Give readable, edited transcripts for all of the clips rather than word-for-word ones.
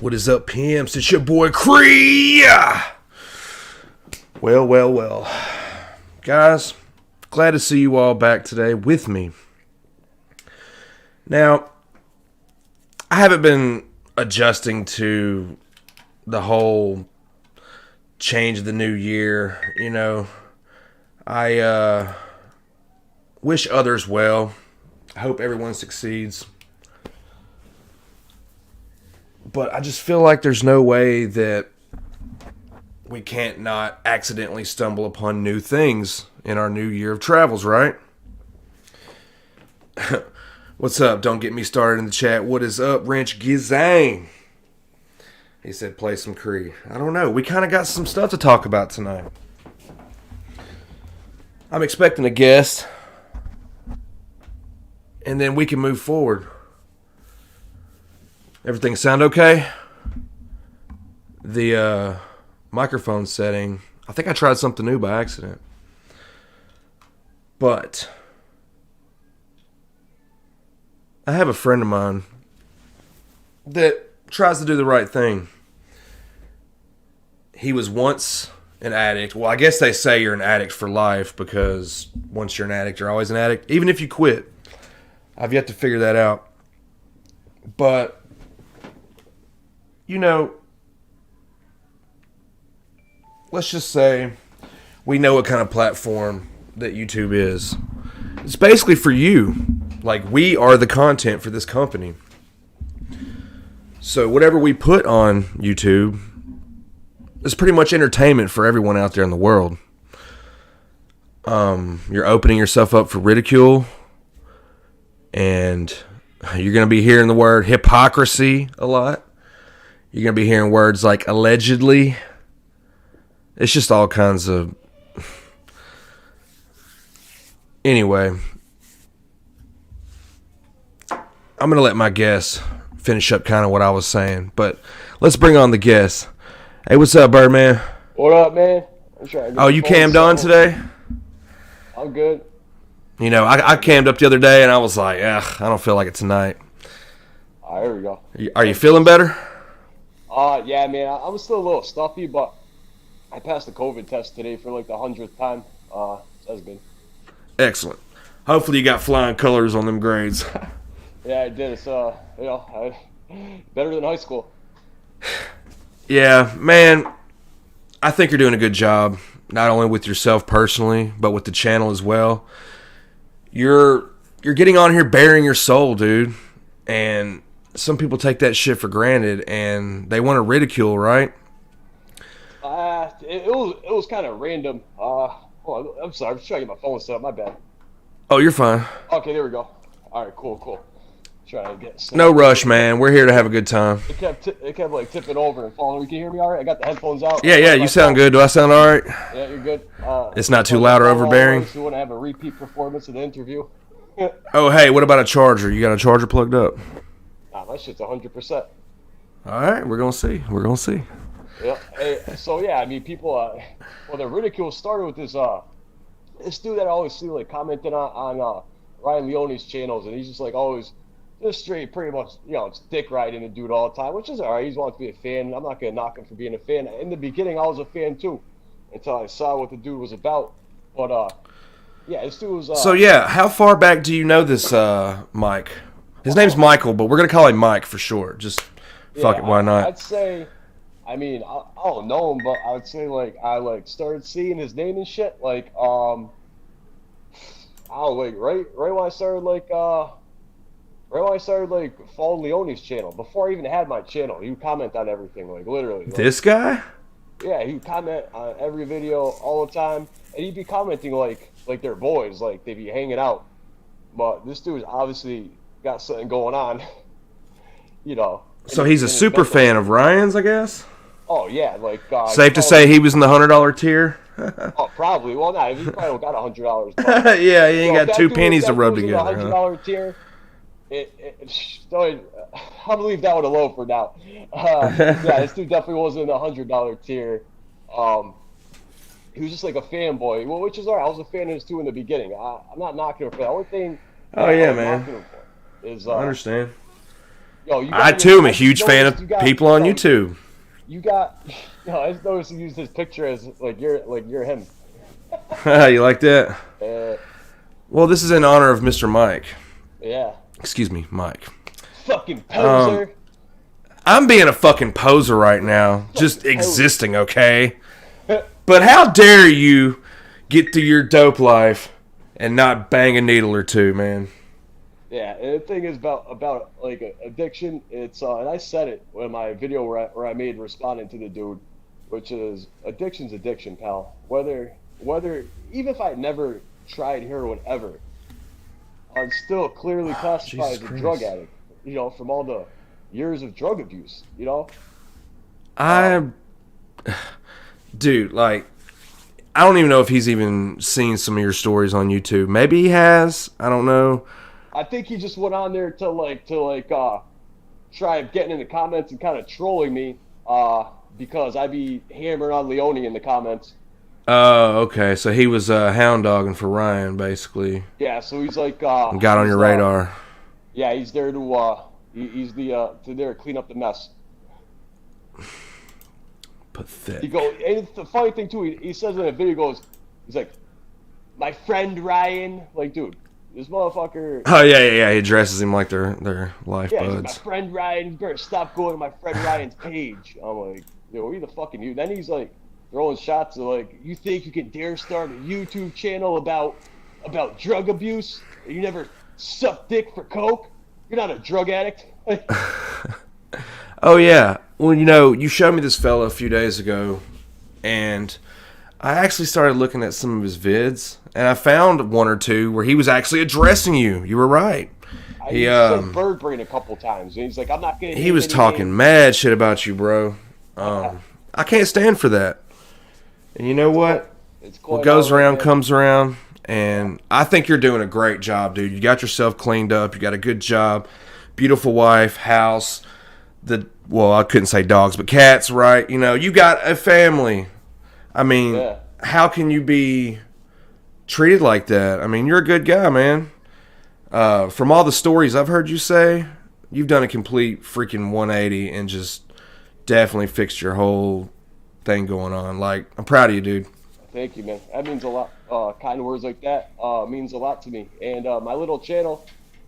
What is up, pimps? It's your boy Cree. Well. Guys, glad to see you all back today with me. Now, I haven't been adjusting to the whole change of the new year. You know, I wish others well. I hope everyone succeeds. But I just feel like there's no way that we can't not accidentally stumble upon new things in our new year of travels, right? What's up? Don't get me started in the chat. What is up, Wrench Gizang? He said play some Cree. I don't know. We kind of got some stuff to talk about tonight. I'm expecting a guest. And then we can move forward. Everything sound okay? The microphone setting, I think I tried something new by accident. But I have a friend of mine that tries to do the right thing. He was once an addict. Well, I guess they say you're an addict for life because once you're an addict, you're always an addict. Even if you quit. I've yet to figure that out. But you know, let's just say we know what kind of platform that YouTube is. It's basically for you. Like, we are the content for this company. So whatever we put on YouTube is pretty much entertainment for everyone out there in the world. You're opening yourself up for ridicule. And you're going to be hearing the word hypocrisy a lot. You're going to be hearing words like allegedly. It's just all kinds of... Anyway. I'm going to let my guest finish up kind of what I was saying. But let's bring on the guest. Hey, what's up, Birdman? What up, man? Oh, you cammed on today? I'm good. You know, I cammed up the other day and I was like, I don't feel like it tonight. All right, here we go. Are you feeling better? Yeah, man. I was still a little stuffy, but I passed the COVID test today for like the 100th time. So that's good. Excellent. Hopefully you got flying colors on them grades. Yeah, I did. It's better than high school. Yeah, man. I think you're doing a good job, not only with yourself personally, but with the channel as well. You're getting on here bearing your soul, dude. And some people take that shit for granted and they want to ridicule, right? It was kind of random. I'm sorry. I'm just trying to get my phone set up. My bad. Oh, you're fine. Okay, there we go. All right, cool. Trying to get no rush, man. We're here to have a good time. It kept like tipping over and falling. Can you hear me all right? I got the headphones out. Yeah. You sound good. Do I sound all right? Yeah, you're good. It's not too loud or overbearing. You want to have a repeat performance of the interview? Oh, hey, what about a charger? You got a charger plugged up? Nah, my shit's 100%. All right, we're gonna see. Yeah. Hey, so yeah, I mean, people. The ridicule started with this dude that I always see like commenting on Ryan Leone's channels, and he's just like always just straight, pretty much, it's dick riding the dude all the time, which is alright. He wants to be a fan. I'm not gonna knock him for being a fan. In the beginning, I was a fan too, until I saw what the dude was about. But yeah, this dude was. So yeah, how far back do you know this Mike? His name's Michael, but we're gonna call him Mike for short. Just fuck it, why not? I'd say, I mean, I don't know him, but I would say like I started seeing his name and shit like I don't like right when I started following Leone's channel. Before I even had my channel, he would comment on everything, like literally. This guy? Yeah, he would comment on every video all the time, and he'd be commenting like they're boys, like they'd be hanging out. But this dude's obviously got something going on, So he's a super fan of Ryan's, I guess? Oh, yeah, like... safe to say he was in the $100 tier? Oh, probably. Well, no, he probably don't got $100. Yeah, he ain't got two pennies to rub together. $100 tier, I'll leave that one alone for now. Yeah, this dude definitely wasn't in the $100 tier. He was just like a fanboy, which is alright. I was a fan of his too in the beginning. I'm not knocking him for that. The only thing Oh yeah, man. is I understand. Yo, you I got too your, am a I just huge fan noticed you of got people on yo, YouTube. you got I just noticed you used his picture as like you're him. You like that? Uh, Well, this is in honor of Mr. Mike. yeah. Excuse me, Mike. Fucking Um, poser. I'm being a fucking poser right now, just Fucking poser. existing, okay? But how dare you get through your dope life and not bang a needle or two, man? Yeah, and the thing is about like addiction. It's and I said it in my video where I made responding to the dude, which is addiction's addiction, pal. Whether even if I never tried heroin ever, I'm still clearly classified Jesus as a drug Christ. addict. You know, from all the years of drug abuse. You know, I, dude, like, I don't even know if he's even seen some of your stories on YouTube. Maybe he has. I don't know. I think he just went on there to try getting in the comments and kind of trolling me because I be hammering on Leone in the comments. Oh, okay. So he was hound dogging for Ryan, basically, Yeah, so he's like and got on your radar. yeah, he's there to he's the to there to clean up the mess. He Pathetic. goes, and it's the funny thing too. He says in a video, he goes, he's like, my friend Ryan, like, dude, this motherfucker. Oh yeah. He addresses him like they're life Yeah, he's like, my buds. friend Ryan, you better stop going to my friend Ryan's page. I'm like, yo, who the fucking you? Then he's like throwing shots of like, you think you can dare start a YouTube channel about drug abuse? You never suck dick for coke? You're not a drug addict. Oh yeah. Well, you showed me this fella a few days ago, and I actually started looking at some of his vids, and I found one or two where he was actually addressing you. You were right. He said bird brain a couple times, and he's like, I'm not gonna. He name was any talking names. mad shit about you, bro. I can't stand for that. And you know what? It's What going goes on right around there. comes around, and I think you're doing a great job, dude. You got yourself cleaned up. You got a good job, beautiful wife, house. Well, I couldn't say dogs, but cats, right? You got a family. I mean, Yeah. how can you be treated like that? I mean, you're a good guy, man. From all the stories I've heard you say, you've done a complete freaking 180 and just definitely fixed your whole thing going on. Like, I'm proud of you, dude. Thank you, man. That means a lot. Kind words like that means a lot to me. And my little channel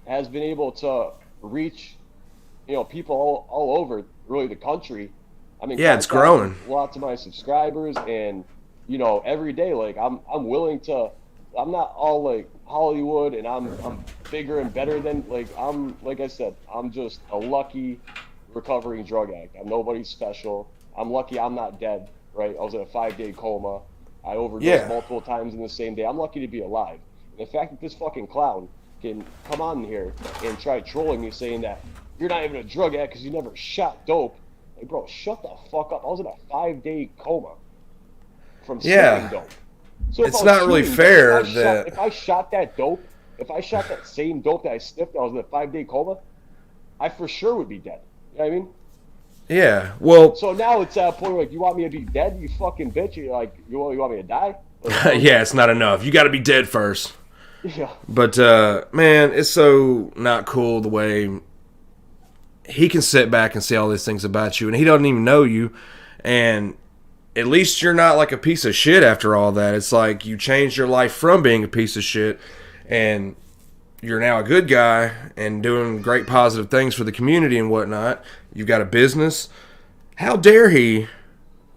has been able to reach, people all over, really the country. I mean, Yeah, it's growing. lots of my subscribers, and every day, like I'm willing to. I'm not all like Hollywood, and I'm bigger and better than like I said, I'm just a lucky recovering drug addict. I'm nobody special. I'm lucky I'm not dead. Right? I was in a 5-day coma. I overdosed Yeah. multiple times in the same day. I'm lucky to be alive. And the fact that this fucking clown can come on here and try trolling me saying that you're not even a drug addict because you never shot dope. Like, bro, shut the fuck up. I was in a 5-day coma from Yeah. smoking dope. So if It's I was not really shooting, fair if I shot that dope, if I shot that same dope that I sniffed, I was in a 5-day coma, I for sure would be dead. You know what I mean? Yeah. Well, So now it's at a point where like, you want me to be dead, you fucking bitch? You're like, you want me to die? Like, yeah, it's not enough. You got to be dead first. yeah. But man, it's so not cool the way he can sit back and say all these things about you, and he doesn't even know you. And at least you're not like a piece of shit after all that. It's like you changed your life from being a piece of shit, and you're now a good guy and doing great positive things for the community and whatnot. You've got a business. How dare he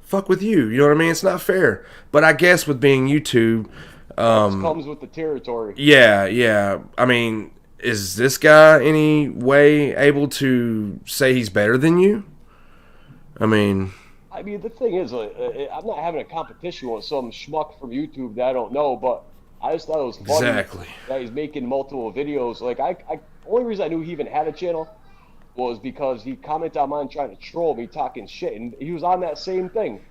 fuck with you? You know what I mean? It's not fair. But I guess with being YouTube, It comes with the territory. yeah. I mean, is this guy any way able to say he's better than you? I mean, I mean, the thing is, I'm not having a competition with some schmuck from YouTube that I don't know, but I just thought it was funny Exactly. that he's making multiple videos. Like, only reason I knew he even had a channel was because he commented on mine trying to troll me, talking shit, and he was on that same thing.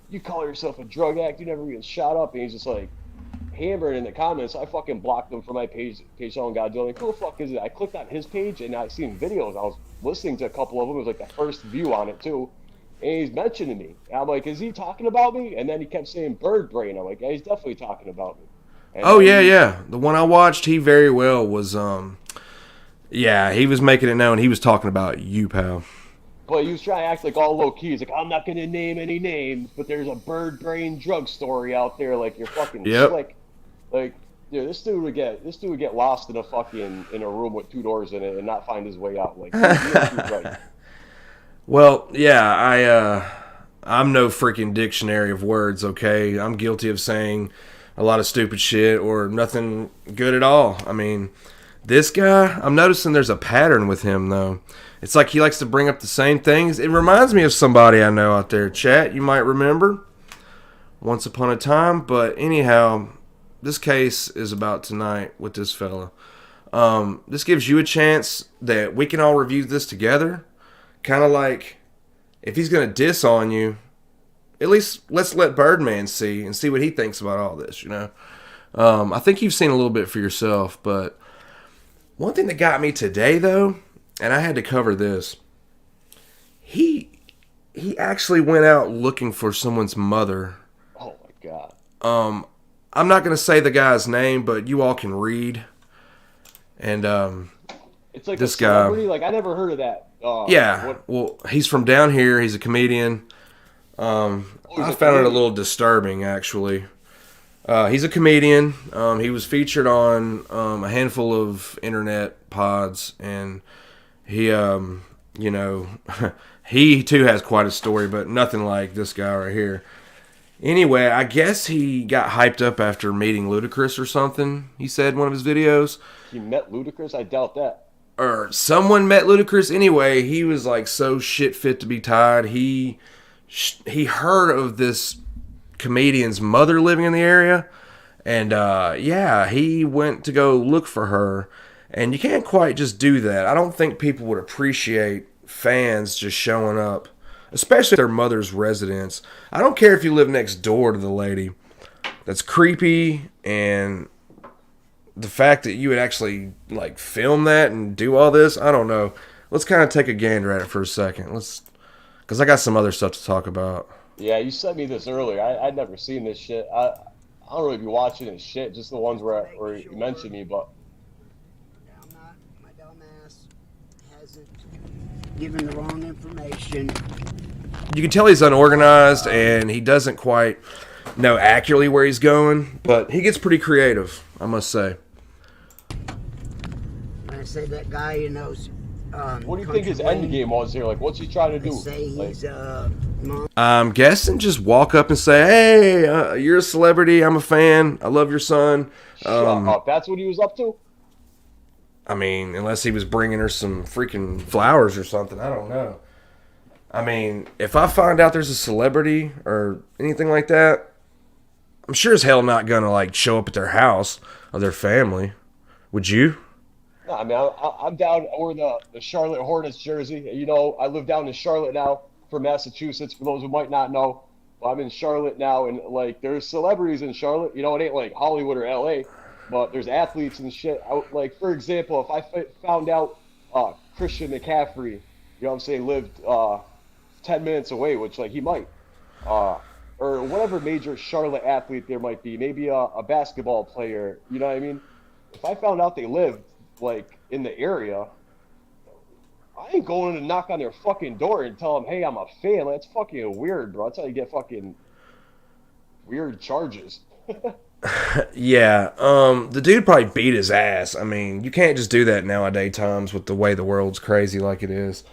You call yourself a drug addict, you never even shot up, and he's just like hammering in the comments. I fucking blocked him from my page on God. Like, who the fuck is it? I clicked on his page and I seen videos. I was listening to a couple of them. It was like the first view on it too. And he's mentioning me. And I'm like, is he talking about me? And then he kept saying bird brain. I'm like, yeah, he's definitely talking about me. And oh then yeah. The one I watched, he very well was Yeah, he was making it known he was talking about you, pal. But he was trying to act like all low key. He's like, I'm not gonna name any names, but there's a bird brain drug story out there. Like you're fucking Yep. slick. Like, dude, this dude would get lost in a room with 2 doors in it and not find his way out. Like, he was right. Well, yeah, I'm no freaking dictionary of words, okay? I'm guilty of saying a lot of stupid shit or nothing good at all. I mean, this guy, I'm noticing there's a pattern with him, though. It's like he likes to bring up the same things. It reminds me of somebody I know out there, chat, you might remember. Once upon a time. But anyhow, this case is about tonight with this fella. This gives you a chance that we can all review this together. Kind of like, if he's going to diss on you, at least let's let Birdman see and see what he thinks about all this, you know. I think you've seen a little bit for yourself, but one thing that got me today, though, and I had to cover this, he actually went out looking for someone's mother. Oh my god. I'm not going to say the guy's name, but you all can read. And It's like this a celebrity. guy, Like I never heard of that. yeah, well, he's from down here. He's a comedian. I found it a little disturbing, actually. He's a comedian. He was featured on a handful of internet pods, and he, you know, he too has quite a story, but nothing like this guy right here. Anyway, I guess he got hyped up after meeting Ludacris or something, he said in one of his videos. He met Ludacris? I doubt that. Or someone met Ludacris. Anyway, he was like so shit fit to be tied. He heard of this comedian's mother living in the area, and yeah, he went to go look for her. And you can't quite just do that. I don't think people would appreciate fans just showing up, especially their mother's residence. I don't care if you live next door to the lady. That's creepy, and the fact that you would actually like film that and do all this, I don't know. Let's kind of take a gander at it for a second. Because I got some other stuff to talk about. Yeah, you sent me this earlier. I'd never seen this shit. I don't really be watching this shit, just the ones where you mentioned me, but I'm not, my dumb ass hasn't given the wrong information. You can tell he's unorganized and he doesn't quite know accurately where he's going, but he gets pretty creative, I must say. When I say that guy, you know, what do you think his end game was here? Like, what's he trying to do? Say he's I'm guessing just walk up and say, hey, you're a celebrity, I'm a fan, I love your son. Shut up. That's what he was up to? I mean, unless he was bringing her some freaking flowers or something, I don't know. I mean, if I find out there's a celebrity or anything like that, I'm sure as hell not gonna like show up at their house or their family. Would you? No, I mean, I'm down. We're the Charlotte Hornets jersey. You know, I live down in Charlotte now, from Massachusetts. For those who might not know, I'm in Charlotte now, and like, there's celebrities in Charlotte. You know, it ain't like Hollywood or L.A., but there's athletes and shit. Like, for example, if I found out Christian McCaffrey, you know what I'm saying, lived 10 minutes away, which like he might, or whatever major Charlotte athlete there might be, maybe a basketball player. You know what I mean? If I found out they lived like in the area, I ain't going to knock on their fucking door and tell them, hey, I'm a fan. That's fucking weird, bro. That's how you get fucking weird charges. Yeah, the dude probably beat his ass. I mean, you can't just do that nowadays times with the way the world's crazy like it is.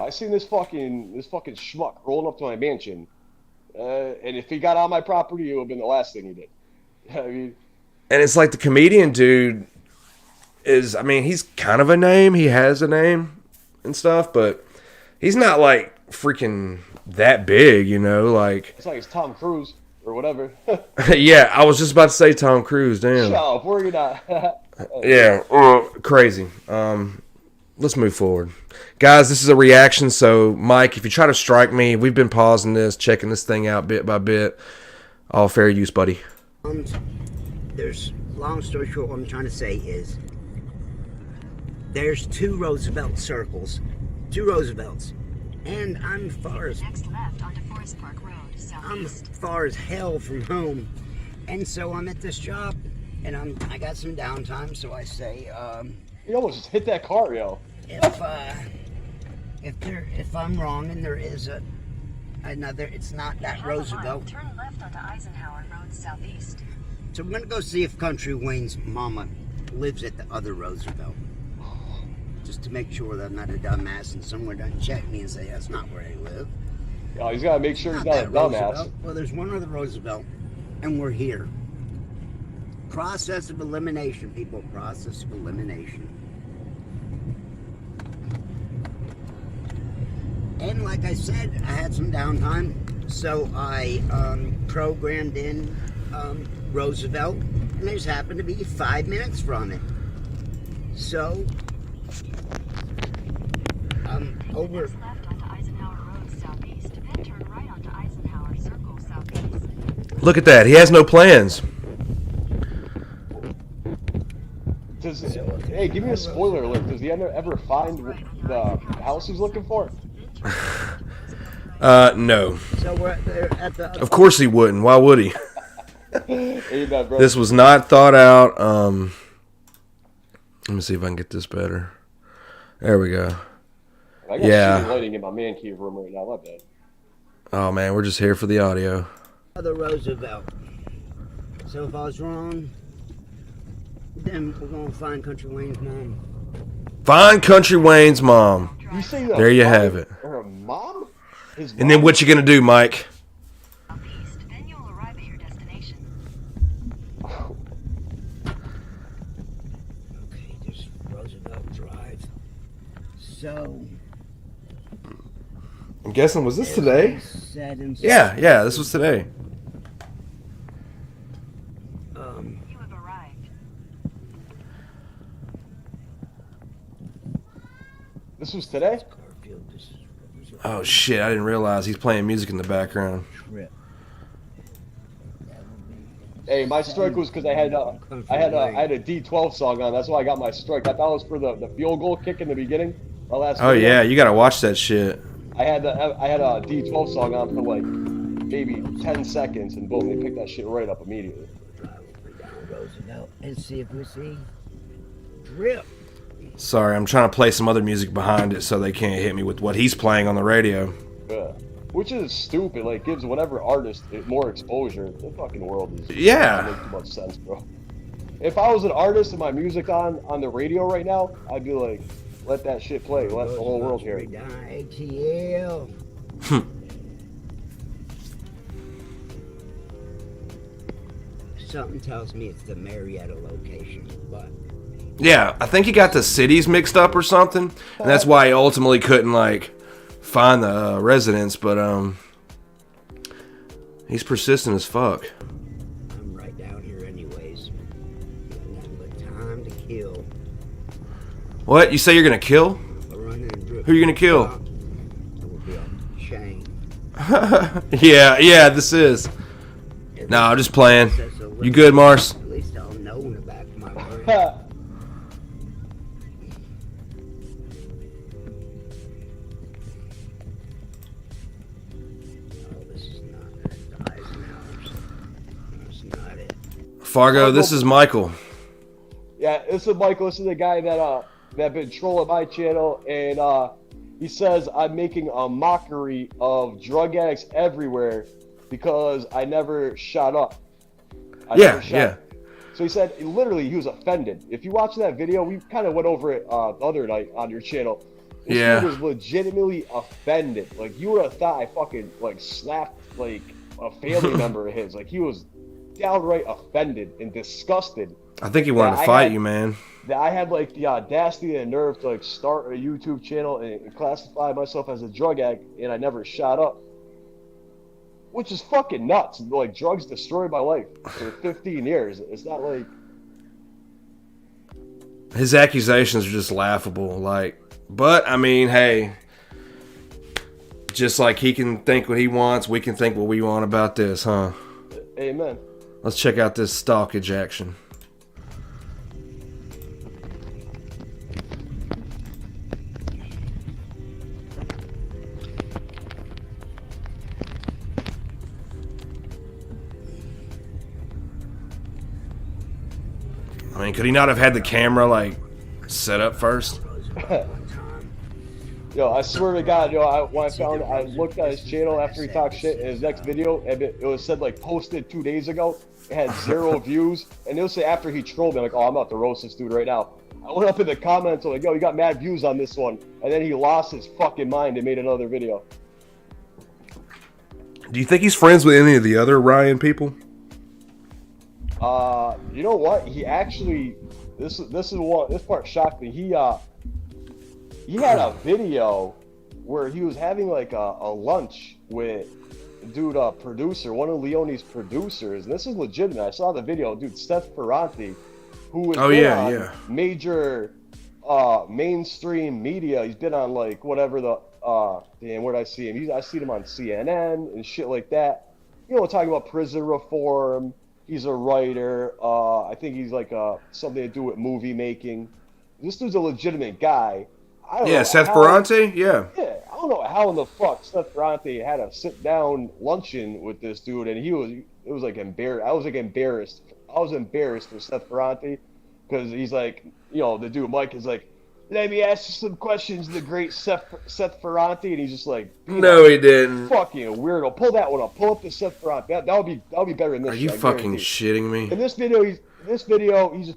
I seen this fucking schmuck rolling up to my mansion, and if he got on my property, it would have been the last thing he did. I mean, and it's like the comedian dude is, I mean, he's kind of a name. He has a name and stuff, but he's not like freaking that big, you know, like. It's like it's Tom Cruise or whatever. Yeah, I was just about to say Tom Cruise, damn. Shut up, we're gonna. Yeah, crazy. Let's move forward. Guys, this is a reaction, so Mike, if you try to strike me, we've been pausing this, checking this thing out bit by bit. All fair use, buddy. There's, long story short, what I'm trying to say is, there's 2 Roosevelt circles, 2 Roosevelts, and I'm far as Next left onto Forest Park Road, I'm southeast. far as hell from home, and so I'm at this job, and I got some downtime, so I say, You almost just hit that car, yo. if I'm wrong and there is another, it's not that Roosevelt. Turn left onto Eisenhower Road southeast. So we're gonna go see if Country Wayne's mama lives at the other Roosevelt, just to make sure that I'm not a dumbass and someone doesn't check me and say that's not where they live. Yo, he's gotta make sure he's not a that dumbass. Roosevelt. Well, there's one other Roosevelt, and we're here. Process of elimination, people. Process of elimination. And like I said, I had some downtime, so I programmed in Roosevelt, and there's happened to be 5 minutes from it. So over. Next left onto Eisenhower Road southeast, then turn right onto Eisenhower Circle southeast. Look at that. He has no plans. Hey, give me a spoiler alert. Does he ever find the house he's looking for? No. So we're at the. Of course he wouldn't. Why would he? Amen, bro. This was not thought out. Let me see if I can get this better. There we go. I got shitty lighting in my man cave room right now. My bad. Oh man, we're just here for the audio. Other Roosevelt. So if I was wrong, then we're gonna find Country Wayne's mom. Find Country Wayne's mom. You say There you have it. Her mom? His mom? And then what you gonna do, Mike? Southeast, then you will arrive at your destination. Okay, just Roosevelt Drive. So. I'm guessing, was this today? Said and Yeah, this was today. You have arrived. This was today? Garfield, this is Roosevelt Oh shit, I didn't realize he's playing music in the background. trip. Hey, my strike was because I had a D12 song on. That's why I got my strike. I thought it was for the field goal kick in the beginning. My last Oh video. yeah, you gotta watch that shit. I had a D12 song on for like maybe 10 seconds, and boom, they picked that shit right up immediately. Drive over down Roosevelt and see if we see drip. Sorry, I'm trying to play some other music behind it so they can't hit me with what he's playing on the radio. Yeah. Which is stupid. Like, gives whatever artist more exposure. The fucking world is Yeah. doesn't make too much sense, bro. If I was an artist and my music on the radio right now, I'd be like, let that shit play. Let the whole world hear it. Down ATL. Something tells me it's the Marietta location, but Yeah, I think he got the cities mixed up or something, and that's why he ultimately couldn't like find the residence. But he's persistent as fuck. I'm right down here anyways. Got nothing but time to kill. What? You say you're gonna kill? I'll run and drip. Who are you gonna kill? I will be off the chain. Yeah, this is. No, I'm just playing. You good, Mars? At least I'll know in the back of my mind. Ha! No, this is not Eisenhower's. That's not it. Fargo, this is Michael. Yeah, this is Michael. This is the guy that been trolling my channel, and he says I'm making a mockery of drug addicts everywhere because I never shot up. I never shot up. So he said, literally, he was offended. If you watch that video, we kind of went over it the other night on your channel. This dude was legitimately offended. Like, you would have thought I fucking, like, slapped, like, a family member of his. Like, he was downright offended and disgusted. I think he wanted to fight you, man. That I had, like, the audacity and nerve to, like, start a YouTube channel and classify myself as a drug addict, and I never shot up. Which is fucking nuts. Like, drugs destroyed my life for 15 years. It's not like... His accusations are just laughable. Like, but, I mean, hey, just like he can think what he wants, we can think what we want about this, huh? Amen. Let's check out this stalkage action. I mean, could he not have had the camera like set up first? Yo, I swear to God, when I looked at his channel after he talked shit in his next video, and it was said like posted 2 days ago. It had 0 views, and it'll say after he trolled me, like, oh, I'm about to roast this dude right now. I went up in the comments, I'm like, yo, you got mad views on this one, and then he lost his fucking mind and made another video. Do you think he's friends with any of the other Ryan people? You know what? He actually, this part shocked me. He had a video where he was having like a lunch with dude, producer, one of Leone's producers, and this is legitimate. I saw the video, dude, Seth Ferranti, who was on major mainstream media. He's been on like whatever the where'd I see him? I seen him on CNN and shit like that. You know, talking about prison reform. He's a writer. I think he's like something to do with movie making. This dude's a legitimate guy. I don't know Seth Ferranti? Yeah, I don't know how in the fuck Seth Ferranti had a sit-down luncheon with this dude, and it was like embarrassed. I was embarrassed for Seth Ferranti, because he's like, you know, the dude Mike is like, let me ask you some questions, the great Seth Ferranti, and he's just like, no, he didn't. Fucking weirdo. Pull that one up. Pull up the Seth Ferranti. That'll be better than this. Are you fucking shitting me? In this video, he's just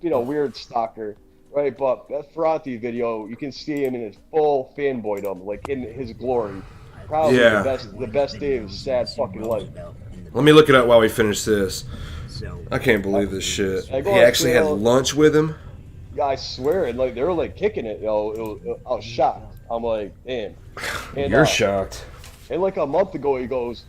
being a weird stalker. Right, but that Ferranti video, you can see him in his full fanboydom, like in his glory. Probably the best day of his sad fucking life. Let me look it up while we finish this. I can't believe this shit. He actually had lunch with him? Yeah, I swear, and like they were like kicking it, yo. I was shocked. I'm like, damn. And, you're shocked. And like a month ago, he goes,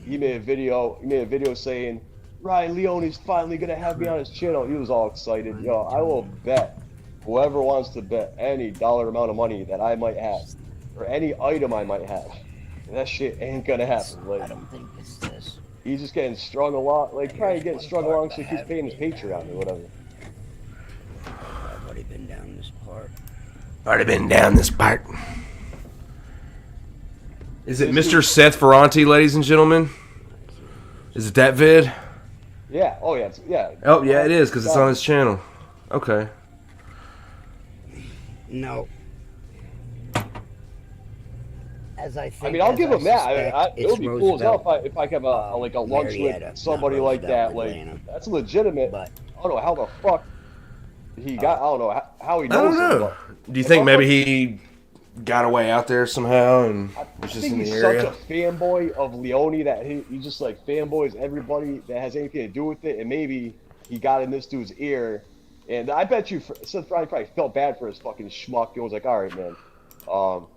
he made a video saying, Ryan Leone's finally gonna have me on his channel. He was all excited. Yo, I will bet whoever wants to bet any dollar amount of money that I might have, or any item I might have, that shit ain't gonna happen. Like, I don't think it's this. He's just getting strung along, like trying to get strung along so he keeps paying his Patreon or whatever. I've already been down this part. Is it Mr. Seth Ferranti, ladies and gentlemen? Is it that vid? Yeah. Oh yeah. Oh yeah, it is because it's on his channel. Okay. No. I mean, I'll give him that. It would be cool as hell if I could have like a lunch with somebody like that. Like that's legitimate. But I don't know how the fuck he got. I don't know how he knows. I don't know. Do you think maybe he got away out there somehow and was just in the area? He's such a fanboy of Leone that he just like fanboys everybody that has anything to do with it, and maybe he got in this dude's ear, and I bet you Seth Ferranti probably felt bad for his fucking schmuck. He was like, all right, man,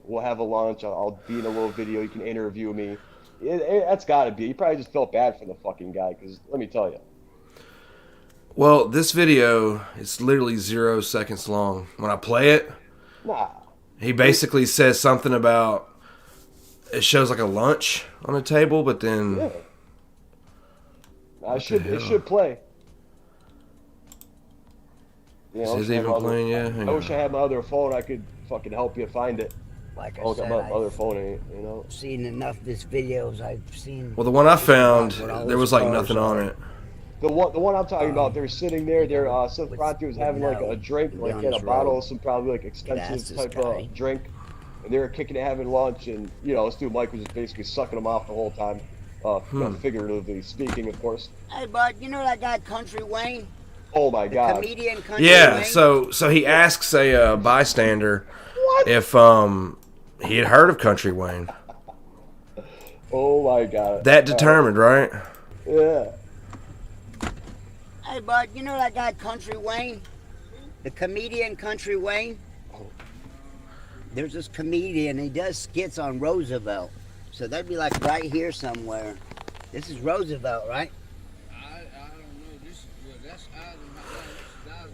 we'll have a lunch. I'll be in a little video. You can interview me. That's gotta be. He probably just felt bad for the fucking guy, because let me tell you. Well, this video is literally 0 seconds long. When I play it, he basically says something about, it shows like a lunch on a table, but then it should play. Is it even playing yet? I wish I had my other phone. I could fucking help you find it. Like I got said, my I've other phone, you know. seen enough of his videos. I've seen. Well, the one I found, there was like nothing on it. The one I'm talking about, they're sitting there. Seth Ferranti was having like a drink, like in a bottle of some probably like expensive type of drink, and they were kicking it, having lunch, and you know, this dude Mike was just basically sucking them off the whole time, figuratively speaking, of course. Hey, bud, you know that guy Country Wayne? Oh my God! Comedian Country Wayne? So he asks a bystander if he had heard of Country Wayne. Oh my God! That determined, right? Yeah. Hey, bud, you know that guy Country Wayne? The comedian Country Wayne? There's this comedian, he does skits on Roosevelt. So that'd be like right here somewhere. This is Roosevelt, right? I don't know. That's Eisenhower.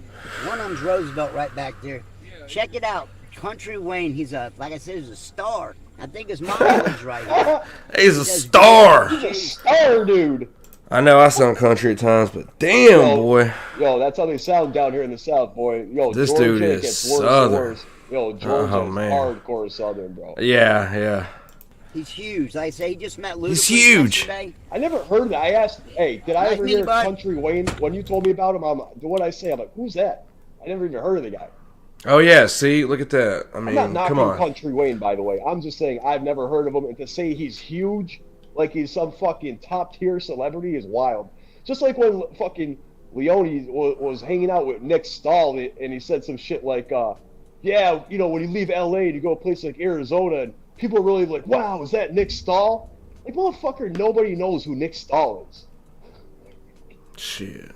One of them's Roosevelt right back there. Yeah. Check it out. Country Wayne, he's like I said, he's a star. I think his mom lives right here. He's a star. He's a star, dude. I know I sound country at times, but damn, boy. Yo, that's how they sound down here in the South, boy. Yo, this Georgia dude is gets worse Southern. and worse. Yo, Georgia is hardcore Southern, bro. Yeah. He's huge. Like I say, he just met Ludacris He's huge. yesterday. I never heard that. I asked, hey, did I Like ever me, hear bud. Country Wayne? When you told me about him, what I say? I'm like, who's that? I never even heard of the guy. Oh yeah, see, look at that. I I'm mean, not knocking come on. Country Wayne, by the way. I'm just saying I've never heard of him, and to say he's huge, like he's some fucking top tier celebrity, is wild. Just like when fucking Leone was hanging out with Nick Stahl, and he said some shit like, yeah, you know, when you leave LA to go a place like Arizona, and people are really like, wow, is that Nick Stahl? Like, motherfucker, nobody knows who Nick Stahl is. Shit.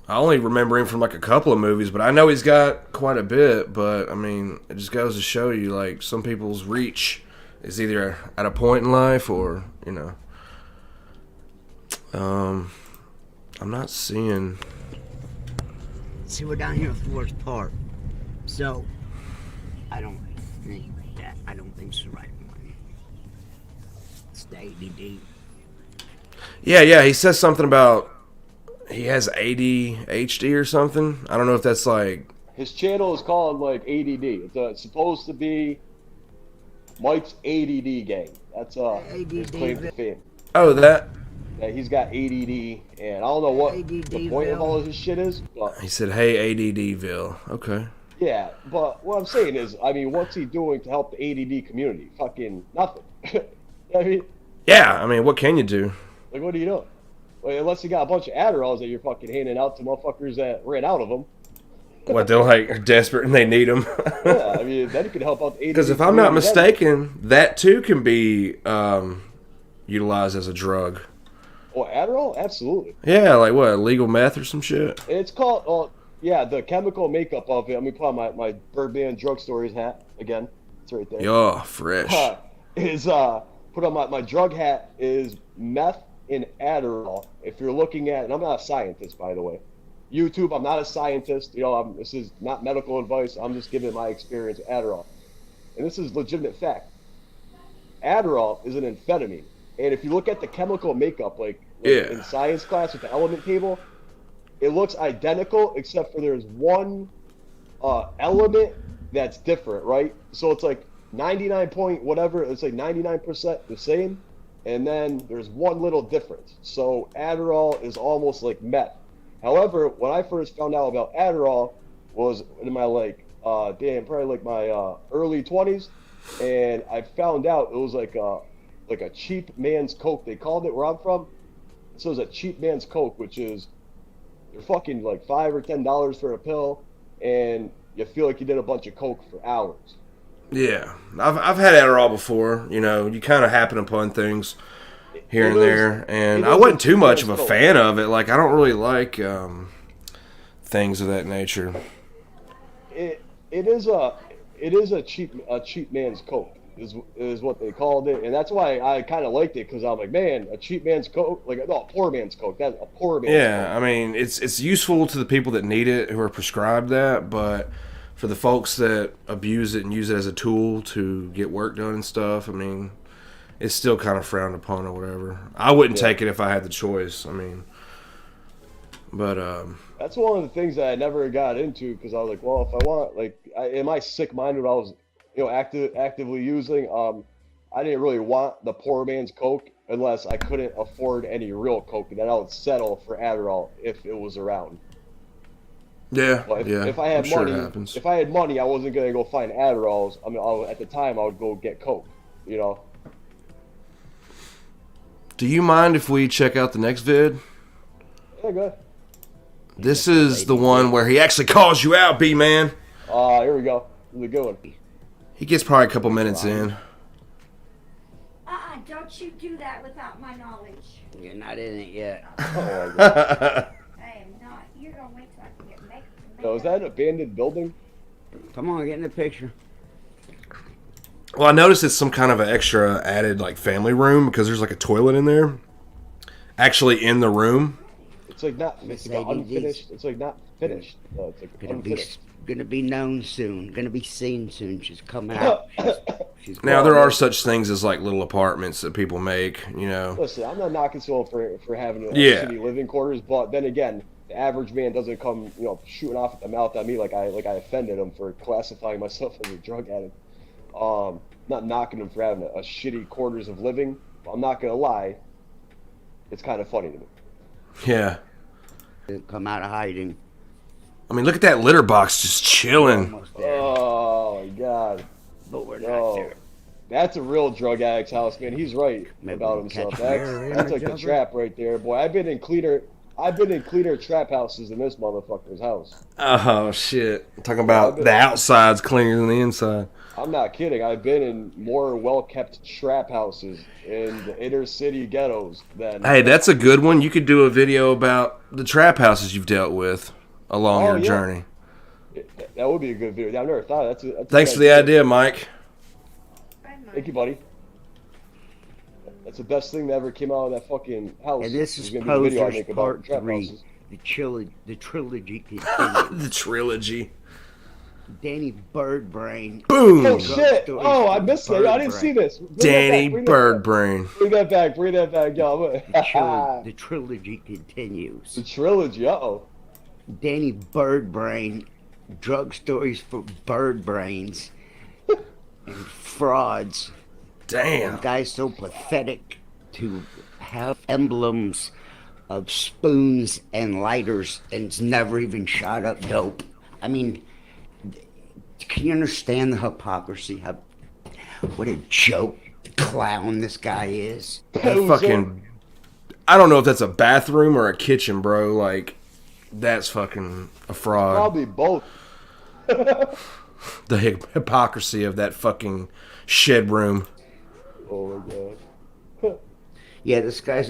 I only remember him from like a couple of movies, but I know he's got quite a bit. But I mean, it just goes to show you, like, some people's reach is either at a point in life or, you know. I'm not seeing. See, we're down here at Forest Park. So, I don't think it's the right one. It's the ADD. Yeah. He says something about he has ADHD or something. I don't know if that's like. His channel is called like ADD. It's supposed to be Mike's ADD gang. That's his claim to fame. Oh, that. Yeah, he's got ADD, and I don't know what the point of ADD-ville. all of his shit is, but He said, "Hey, ADDville." Okay. yeah. But what I'm saying is, I mean, what's he doing to help the ADD community? Fucking nothing. I mean, Yeah. I mean, what can you do? like, what are you doing? Well, unless you got a bunch of Adderalls that you're fucking handing out to motherfuckers that ran out of them. What, they're like are desperate and they need them? Yeah, I mean, then you could help out the ADD. Because if I'm not community then. mistaken, that too can be utilized as a drug. Oh, Adderall? Absolutely. Yeah, like what, illegal meth or some shit? It's called, yeah, the chemical makeup of it. Let me put on my Birdman Drug Stories hat again. It's right there. Yo, fresh. Put on my drug hat is meth and Adderall. If you're looking at, and I'm not a scientist, by the way. YouTube, I'm not a scientist. You know, this is not medical advice. I'm just giving my experience with Adderall. And this is legitimate fact. Adderall is an amphetamine. And if you look at the chemical makeup, like Yeah. in science class with the element table, it looks identical except for there's one element that's different, right? So it's like 99 point whatever, it's like 99% the same, and then there's one little difference. So Adderall is almost like meth. However, when I first found out about Adderall was in my probably like my early 20s, and I found out it was like a cheap man's coke. They called it where I'm from. So it's a cheap man's coke, which is you're fucking like $5 or $10 for a pill, and you feel like you did a bunch of coke for hours. Yeah, I've had Adderall before. You know, you kind of happen upon things here and there, and I wasn't too much of a fan of it. Like, I don't really like things of that nature. It is a cheap man's coke is what they called it, and that's why I kind of liked it, because I'm like, man, a cheap man's coke, like, no, a poor man's coke. That's a poor man's Yeah, coke. I mean, it's useful to the people that need it, who are prescribed that, but for the folks that abuse it and use it as a tool to get work done and stuff, I mean, it's still kind of frowned upon or whatever. I wouldn't take it if I had the choice. I mean, but That's one of the things that I never got into, because I was like, well, if I want, like, in my sick mind when I was, actively using, I didn't really want the poor man's coke unless I couldn't afford any real coke, and then I would settle for Adderall if it was around. yeah, But yeah, if I had I'm sure money, it happens. if I had money, I wasn't gonna go find Adderalls. I mean, at the time, I would go get coke. You know. Do you mind if we check out the next vid? Yeah, good. This is the one where he actually calls you out, B-Man. Here we go. This is a good one. He gets probably a couple minutes in. Don't you do that without my knowledge. You're not in it yet. Oh, my God. I am not. You're gonna wait till I can get makeup. So is that an abandoned building? Come on, get in the picture. Well, I noticed it's some kind of an extra added, like, family room, because there's like a toilet in there. Actually in the room. It's like not. It's like unfinished. It's like not finished. It's like unfinished. Gonna be known soon. Gonna be seen soon. She's coming out. She's Now, there are such things as, like, little apartments that people make, you know. Listen, I'm not knocking someone for having Yeah. shitty living quarters, but then again, the average man doesn't come, shooting off at the mouth at me like I offended him for classifying myself as a drug addict. Not knocking him for having a shitty quarters of living. But I'm not gonna lie, it's kind of funny to me. Yeah. Come out of hiding. I mean, look at that litter box just chilling. Almost there. Oh my god. But we're not No. there. That's a real drug addict's house, man. He's right Maybe about we can himself. catch a mirror That's image like the of it. trap right there, boy. I've been in cleaner trap houses than this motherfucker's house. Oh shit! Talking about the outside's cleaner than the inside. I'm not kidding. I've been in more well-kept trap houses in the inner city ghettos than. Hey, that's a good one. You could do a video about the trap houses you've dealt with along Oh, your yeah. journey. That would be a good video. I've never thought of that. That's a Thanks good for the idea, Mike. Thank you, buddy. That's the best thing that ever came out of that fucking house. And this is gonna be the video I Posers make about Part trap 3. houses. The trilogy continues. The trilogy. Danny Birdbrain. Boom. Oh shit! Oh, I missed it. I didn't see this. Bring that Danny back, bring that back. Birdbrain. Bring that back. Bring that back, y'all. The trilogy continues. The trilogy. Uh-oh. Danny Birdbrain. Drug stories for bird brains. And frauds. Damn. A guy so pathetic to have emblems of spoons and lighters and's never even shot up dope. I mean, can you understand the hypocrisy? What a joke clown this guy is. That fucking. I don't know if that's a bathroom or a kitchen, bro. Like, that's fucking a fraud. Probably both. The hypocrisy of that fucking shed room. Oh my god. Yeah, this guy's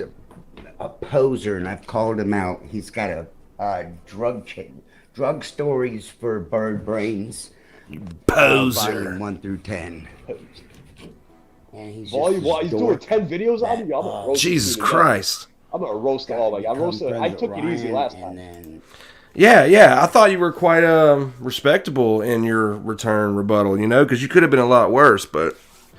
a poser, and I've called him out. He's got a drug stories for bird brains. Poser. Volume 1 through 10. And he's Volume just one. He's doing 10 videos on me. I'm gonna roast Jesus this dude to Christ. death. I'm gonna roast all my. I'm roasting. I took it easy last And time. then Yeah. I thought you were quite respectable in your return rebuttal, you know, because you could have been a lot worse, but.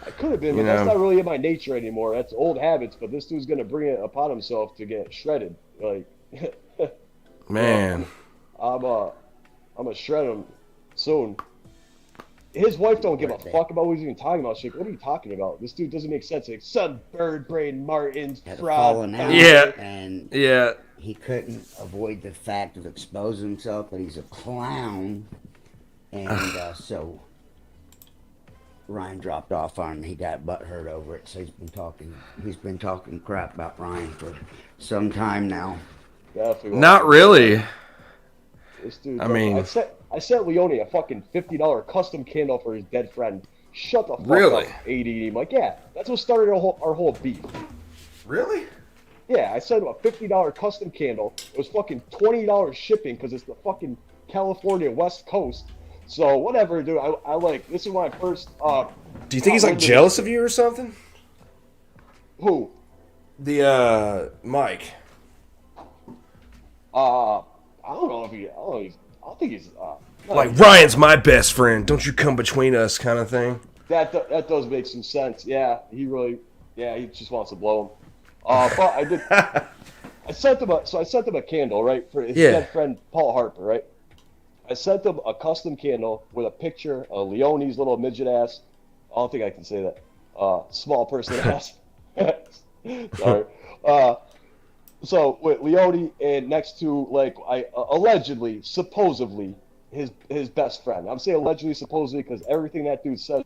I could have been, You but that's know. not really in my nature anymore. That's old habits. But this dude's gonna bring it upon himself to get shredded. Like, Man. I'm gonna shred him soon. His wife don't give a fuck about what he's even talking about. She's like, what are you talking about? This dude doesn't make sense. Like, son, bird brain, Martins, had fraud. fallen out. Yeah. And Yeah. he couldn't avoid the fact of exposing himself that he's a clown. And so Ryan dropped off on him. He got butthurt over it. So he's been talking crap about Ryan for some time now. Definitely. Not really. This dude. I mean- I sent Leone a fucking $50 custom candle for his dead friend. Shut the fuck Really? up, AD. I'm like, yeah, that's what started our whole beef. Really? Yeah, I sent him a $50 custom candle. It was fucking $20 shipping because it's the fucking California West Coast. So whatever, dude. I like. This is when I first. Do you think he's like jealous of you or something? Who? The Mike. I don't know if he. I don't think he's. Like, Ryan's my best friend. Don't you come between us, kind of thing. That does make some sense. Yeah, he really. Yeah, he just wants to blow him. But I did. I sent him a candle, right, for his dead friend Paul Harper, right. I sent him a custom candle with a picture of Leone's little midget ass. I don't think I can say that. Small person ass. Sorry. So with Leone and next to like allegedly, supposedly his best friend. I'm saying allegedly, supposedly because everything that dude said.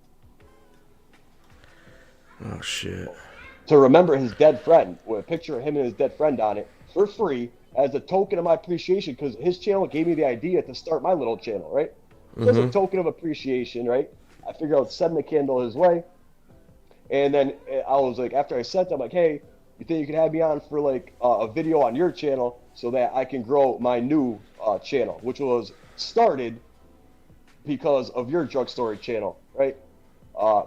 Oh shit. To remember his dead friend with a picture of him and his dead friend on it for free as a token of my appreciation because his channel gave me the idea to start my little channel, right? So as a token of appreciation, right? I figured I would send the candle his way. And then I was like, after I sent them, like, hey, you think you could have me on for like a video on your channel so that I can grow my new channel, which was started because of your drug story channel, right?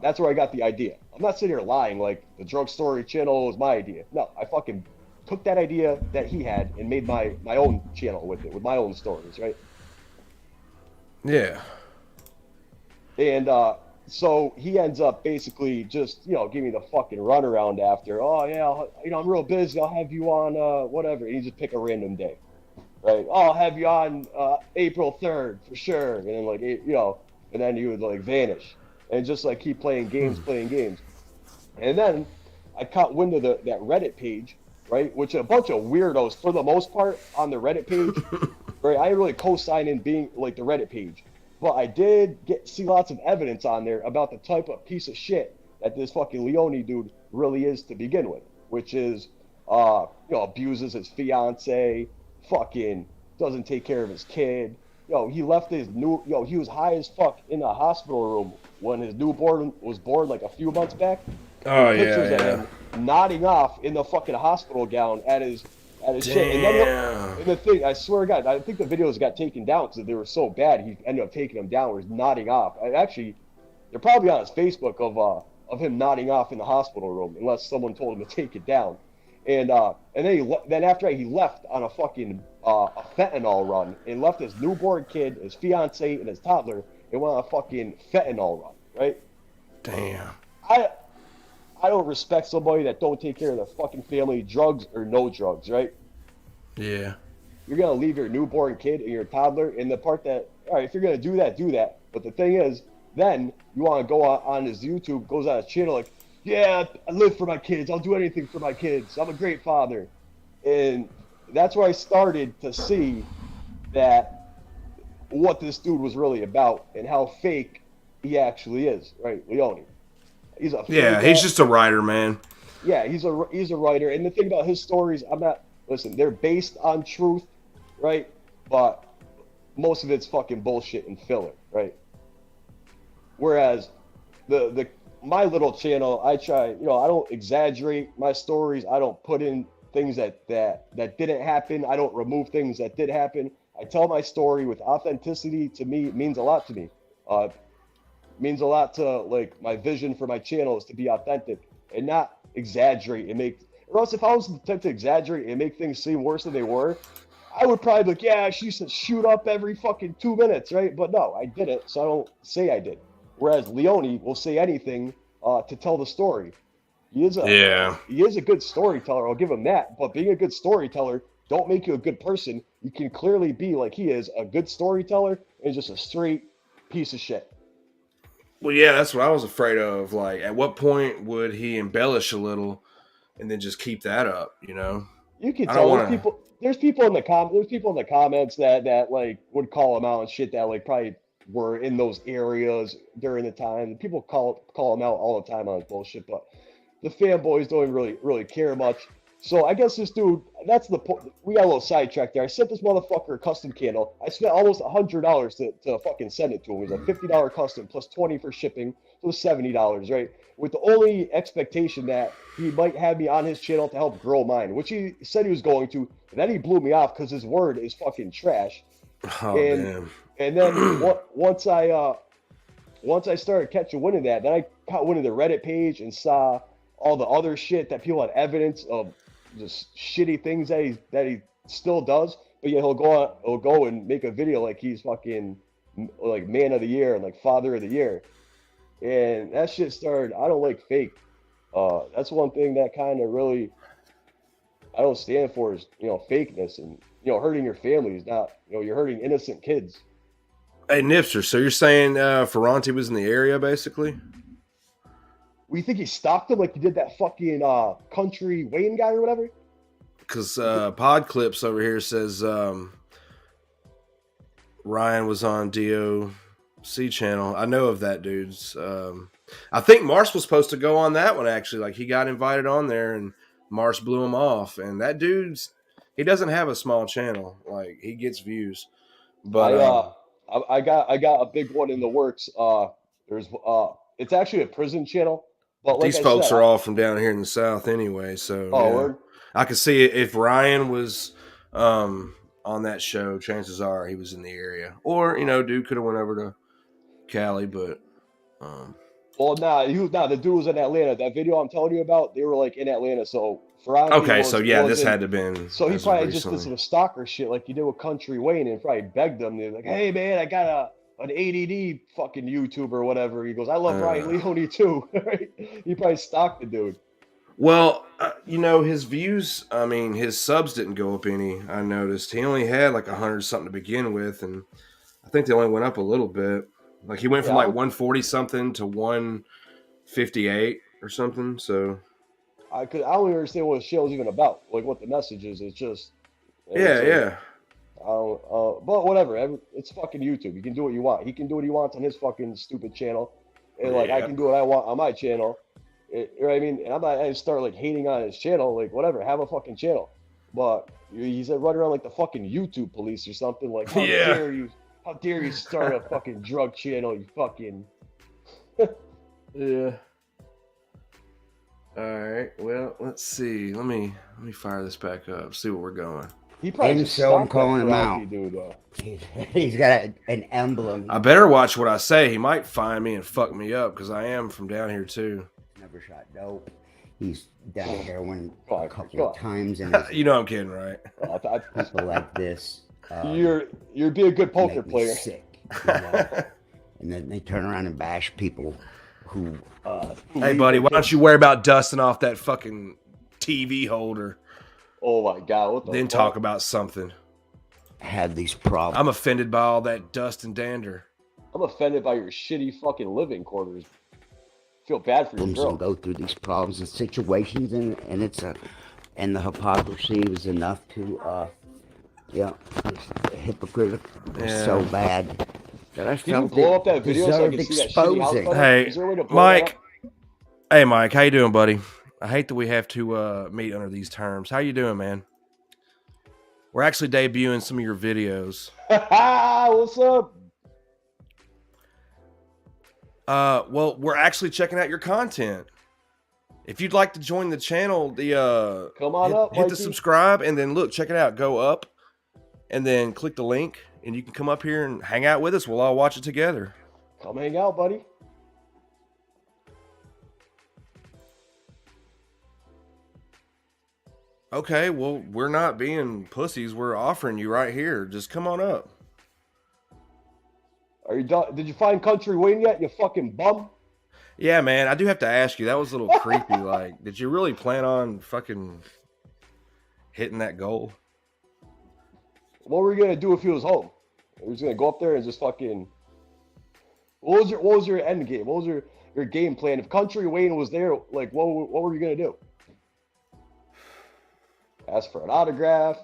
That's where I got the idea. I'm not sitting here lying like the drug story channel was my idea. No, I fucking took that idea that he had and made my own channel with it, with my own stories, right? Yeah. And so he ends up basically just, giving me the fucking runaround after. Oh, yeah, I'm real busy. I'll have you on whatever. And you just pick a random day, right? Oh, I'll have you on April 3rd for sure. And then, and then he would, vanish. and just like keep playing games, playing games. And then I caught wind of that Reddit page, right? Which a bunch of weirdos, for the most part, on the Reddit page, right? I didn't really co-sign in being like the Reddit page, but I did see lots of evidence on there about the type of piece of shit that this fucking Leone dude really is to begin with, which is, abuses his fiance, fucking doesn't take care of his kid. He left he was high as fuck in the hospital room when his newborn was born like a few months back. Oh yeah, Pictures of yeah. him nodding off in the fucking hospital gown at his shit. And then Damn. and the thing, I swear to God, I think the videos got taken down because they were so bad. He ended up taking them down. Where he's nodding off. Actually, they're probably on his Facebook of him nodding off in the hospital room, unless someone told him to take it down. And then after he left on a fucking a fentanyl run and left his newborn kid, his fiance, and his toddler, and went on a fucking fentanyl run, right? Damn. I don't respect somebody that don't take care of their fucking family, drugs or no drugs, right? Yeah. You're gonna leave your newborn kid and your toddler in the part that, all right, if you're gonna do that, do that. But the thing is, then you want to go on his YouTube, goes on his channel like, yeah, I live for my kids. I'll do anything for my kids. I'm a great father. And that's where I started to see that what this dude was really about and how fake he actually is, right? Leone. He's a Yeah, fake he's ass- just a writer, man. yeah, he's a writer. And the thing about his stories, listen, they're based on truth, right? But most of it's fucking bullshit and filler, right? Whereas the my little channel, I try, I don't exaggerate my stories. I don't put in things that didn't happen. I don't remove things that did happen. I tell my story with authenticity. To me, it means a lot to me. Means a lot to, like, my vision for my channel is to be authentic and not exaggerate and make, or else if I was the type to exaggerate and make things seem worse than they were, I would probably be like, yeah, she used to shoot up every fucking 2 minutes, right? But no, I didn't, so I don't say I did. Whereas Leone will say anything to tell the story. He is a good storyteller. I'll give him that. But being a good storyteller don't make you a good person. You can clearly be, like he is, a good storyteller and just a straight piece of shit. Well, yeah, that's what I was afraid of. Like, at what point would he embellish a little and then just keep that up? You can I don't tell want to. there's people in the comments that like would call him out and shit that like probably were in those areas during the time. People call him out all the time on his bullshit, but the fanboys don't even really care much. So I guess this dude, that's the point. We got a little sidetracked there. I sent this motherfucker a custom candle. I spent almost $100 to fucking send it to him. It was a $50 custom plus 20 for shipping. So it was $70, right? With the only expectation that he might have me on his channel to help grow mine, which he said he was going to. And then he blew me off because his word is fucking trash. Oh, And damn. and then once I started catching wind of that, then I caught wind of the Reddit page and saw all the other shit that people had evidence of, just shitty things that he still does. But yeah, he'll go and make a video like he's fucking like man of the year and like father of the year, and that shit started. I don't like fake. That's one thing that kind of really I don't stand for is fakeness and hurting your family is not you're hurting innocent kids. Hey, Nipster, so you're saying Ferranti was in the area, basically? We think he stalked him like he did that fucking country Wayne guy or whatever. Because Pod Clips over here says Ryan was on DOC channel. I know of that dude's. I think Mars was supposed to go on that one, actually. Like, he got invited on there, and Mars blew him off. And that he doesn't have a small channel. Like, he gets views. But I got a big one in the works. There's it's actually a prison channel, but like these I folks said, are all from down here in the South anyway. So oh, yeah. word? I could see if Ryan was on that show, chances are he was in the area. Or, dude could have went over to Cali, but Well, the dude was in Atlanta. That video I'm telling you about, they were like in Atlanta. So Ferranti okay, so yeah, this wasn't- had to have been. So he as of probably just recently. did some stalker shit like he did with Country Wayne and probably begged them. They're like, hey man, I got an ADD fucking YouTuber or whatever. He goes, I love Ryan Leone too. Right? He probably stalked the dude. Well, his views, I mean, his subs didn't go up any, I noticed. He only had like 100 something to begin with, and I think they only went up a little bit. Like he went from Yeah, like 140 something to 158 or something. So I don't even understand what the show's even about. Like what the message is. It's just it's yeah, like yeah, I don't. But whatever. It's fucking YouTube. You can do what you want. He can do what he wants on his fucking stupid channel, and like I yeah. can do what I want on my channel. You know what I mean? And I'm not. I start like hating on his channel. Like whatever. Have a fucking channel. But he's like running around like the fucking YouTube police or something. Like how Yeah. dare you? How dare you start a fucking drug channel? You fucking. Yeah. All right. Well, let's see. Let me fire this back up. See where we're going. He probably And just so I'm stopped calling that him karate out. dude though. He's got an emblem. I better watch what I say. He might find me and fuck me up because I am from down here too. Never shot dope. He's done heroin Go on, a couple go of on. times, and his You know I'm kidding, right? people like this. You're be a good poker make me player. sick. You know? And then they turn around and bash people who Hey, buddy, why don't you worry about dusting off that fucking TV holder, Oh my god, what the then fuck? talk about something? have these problems. I'm offended by all that dust and dander. I'm offended by your shitty fucking living quarters. Feel bad for your And girl. go through these problems and situations, and the hypocrisy was enough to it's hypocritical. Yeah. So bad that I Can you felt blow it up that video so I can deserved see that shitty house exposing. better? Hey, Is there a way to blow Mike. that Hey, Mike, how you doing, buddy? I hate that we have to meet under these terms. How you doing, man? We're actually debuting some of your videos. up? What's up? Well, we're actually checking out your content. If you'd like to join the channel, Come on up, hit the Mikey. subscribe and then look, check it out. Go up and then click the link and you can come up here and hang out with us. We'll all watch it together. Come hang out, buddy. Okay, well, we're not being pussies. We're offering you right here. Just come on up. Are you done? Did you find Country Wayne yet? You fucking bum. Yeah, man, I do have to ask you. That was a little creepy. Like, did you really plan on fucking hitting that goal? What were you gonna do if he was home? He was gonna go up there and just fucking. What was your end game? What was your game plan? If Country Wayne was there, like what were you gonna do? Ask for an autograph.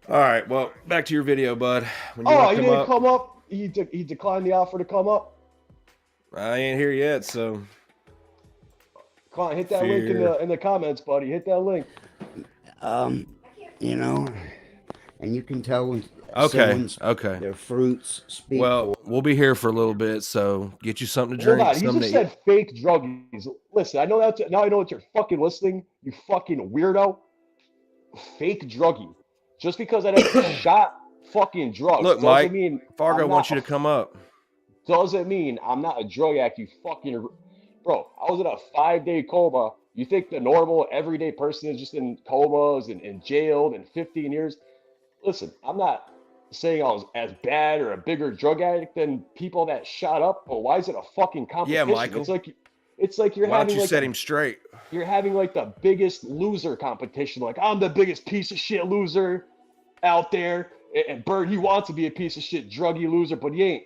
All right, well, back to your video, bud. When Oh, wanna he didn't come up. He declined the offer to come up. I ain't here yet, so Come on, hit that link in the comments, buddy. Hit that link. You know, and you can tell when okay. their fruits speak. Well, we'll be here for a little bit, so get you something to Hold drink. on, he Something just to eat. said fake druggies. Listen, I know that now. I know that you're fucking listening. You fucking weirdo. Fake druggie. Just because I never shot fucking drugs Look, doesn't Mike, mean Fargo I'm wants not you to come up. Doesn't mean I'm not a drug addict. You fucking bro. I was in a 5-day coma. You think the normal everyday person is just in comas and jailed and 15 years? Listen, I'm not saying I was as bad or a bigger drug addict than people that shot up, but why is it a fucking competition? Michael. It's like you're Why don't having you like set him straight? you're having like the biggest loser competition. Like I'm the biggest piece of shit loser out there, and Bird he wants to be a piece of shit druggy loser, but he ain't.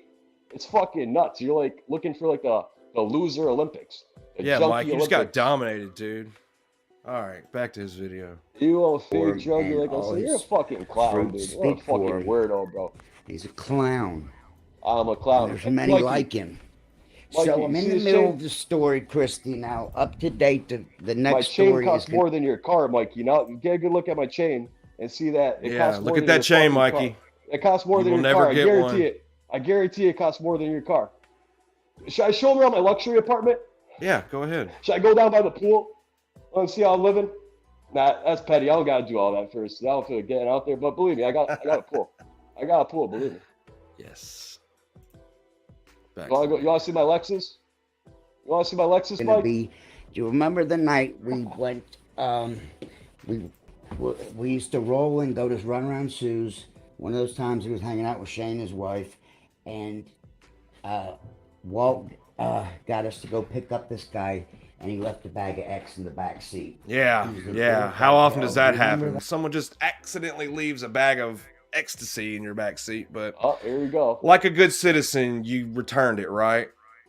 It's fucking nuts. You're like looking for like the loser Olympics. The Yeah, junkie Mike, you just got Olympics. dominated, dude. All right, back to his video. You a For fake him, druggie and like I all said. You're a his fucking clown, fruits dude. You're a speak for fucking him. weirdo, bro. He's a clown. I'm a clown. There's many Mikey, like him. Mikey, So I'm you in see the this middle chain? of the story, Christy. Now, up to date, the My next chain story is costs more than your car, Mikey. Now get a good look at my chain and see that it Yeah, costs more look at than that your chain, fucking Mikey. car. It costs more You than will your never car. I get guarantee one. it. I guarantee it costs more than your car. Should I show them around my luxury apartment? Yeah, go ahead. Should I go down by the pool and see how I'm living? Nah, that's petty. I don't gotta do all that first. I don't feel like getting out there, but believe me, I got a pool. I got a pool, believe me. Yes. Back You wanna go? You wanna see my Lexus? You wanna see my Lexus, going to Mike? be. Do you remember the night we went? We used to roll and go to Run Around Sue's. One of those times he was hanging out with Shane, his wife, and Walt got us to go pick up this guy, and he left a bag of X in the back seat. Yeah, He's a yeah. little How often bad does girl. that Remember happen? that? Someone just accidentally leaves a bag of ecstasy in your back seat. But Oh, here we go. like a good citizen, you returned it, right?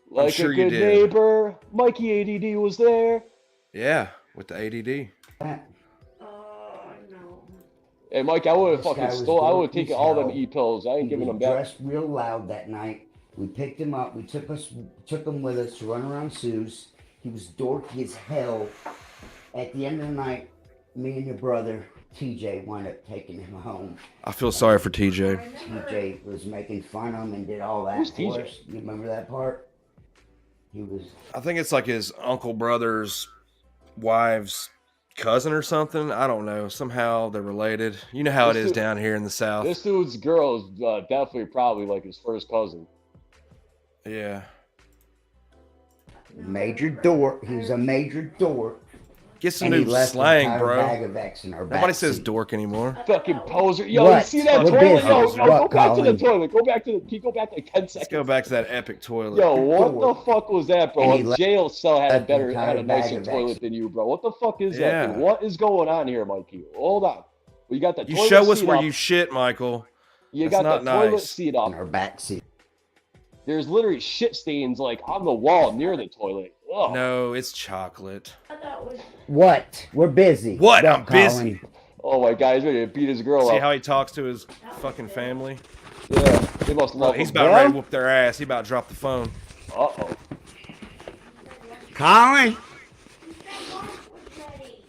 Like sure a you good did. neighbor, Mikey ADD was there. Yeah, with the ADD. Oh, no. Hey, Mike, I would have This guy fucking was stole. I would have dorky taken as all them hell. E-pills. I ain't He giving was them back. dressed real loud that night. We picked him up. We took him with us to run around Sue's. He was dorky as hell. At the end of the night, me and your brother TJ wound up taking him home. I feel sorry for TJ. TJ was making fun of him and did all that Who's for TJ? us. You remember that part? He was. I think it's like his uncle brother's wife's cousin or something. I don't know. Somehow they're related. You know how it is down here in the South. This dude's girl is definitely probably like his first cousin. Yeah. Major dork. He was a major dork. Get some And he new left slang, an entire bro. bag of X in our Nobody backseat. says dork anymore. Fucking poser. Yo, What? you see that What toilet? Yo, business? yo, What, go back to the Colin? toilet. Go back to the. Can you go back like 10 Let's seconds? go back to that epic toilet. Yo, what Dork. the fuck was that, bro? And he A left jail cell had a an better, entire had a bag nicer of toilet X. than you, bro. What the fuck is Yeah. that? Dude? What is going on here, Mikey? Hold on. We got the You toilet show us seat where up. you shit, Michael. You That's got the not toilet nice. seat In up. our backseat. There's literally shit stains like on the wall near the toilet. Ugh. No, it's chocolate. I thought it was. What? We're busy. What? Go, I'm busy. Colin. Oh my god, he's ready to beat his girl See up. how he talks to his fucking family? Yeah, they must Oh, love he's him. about ready to whoop their ass. He about to drop the phone. Uh-oh. Colin? That wash was ready.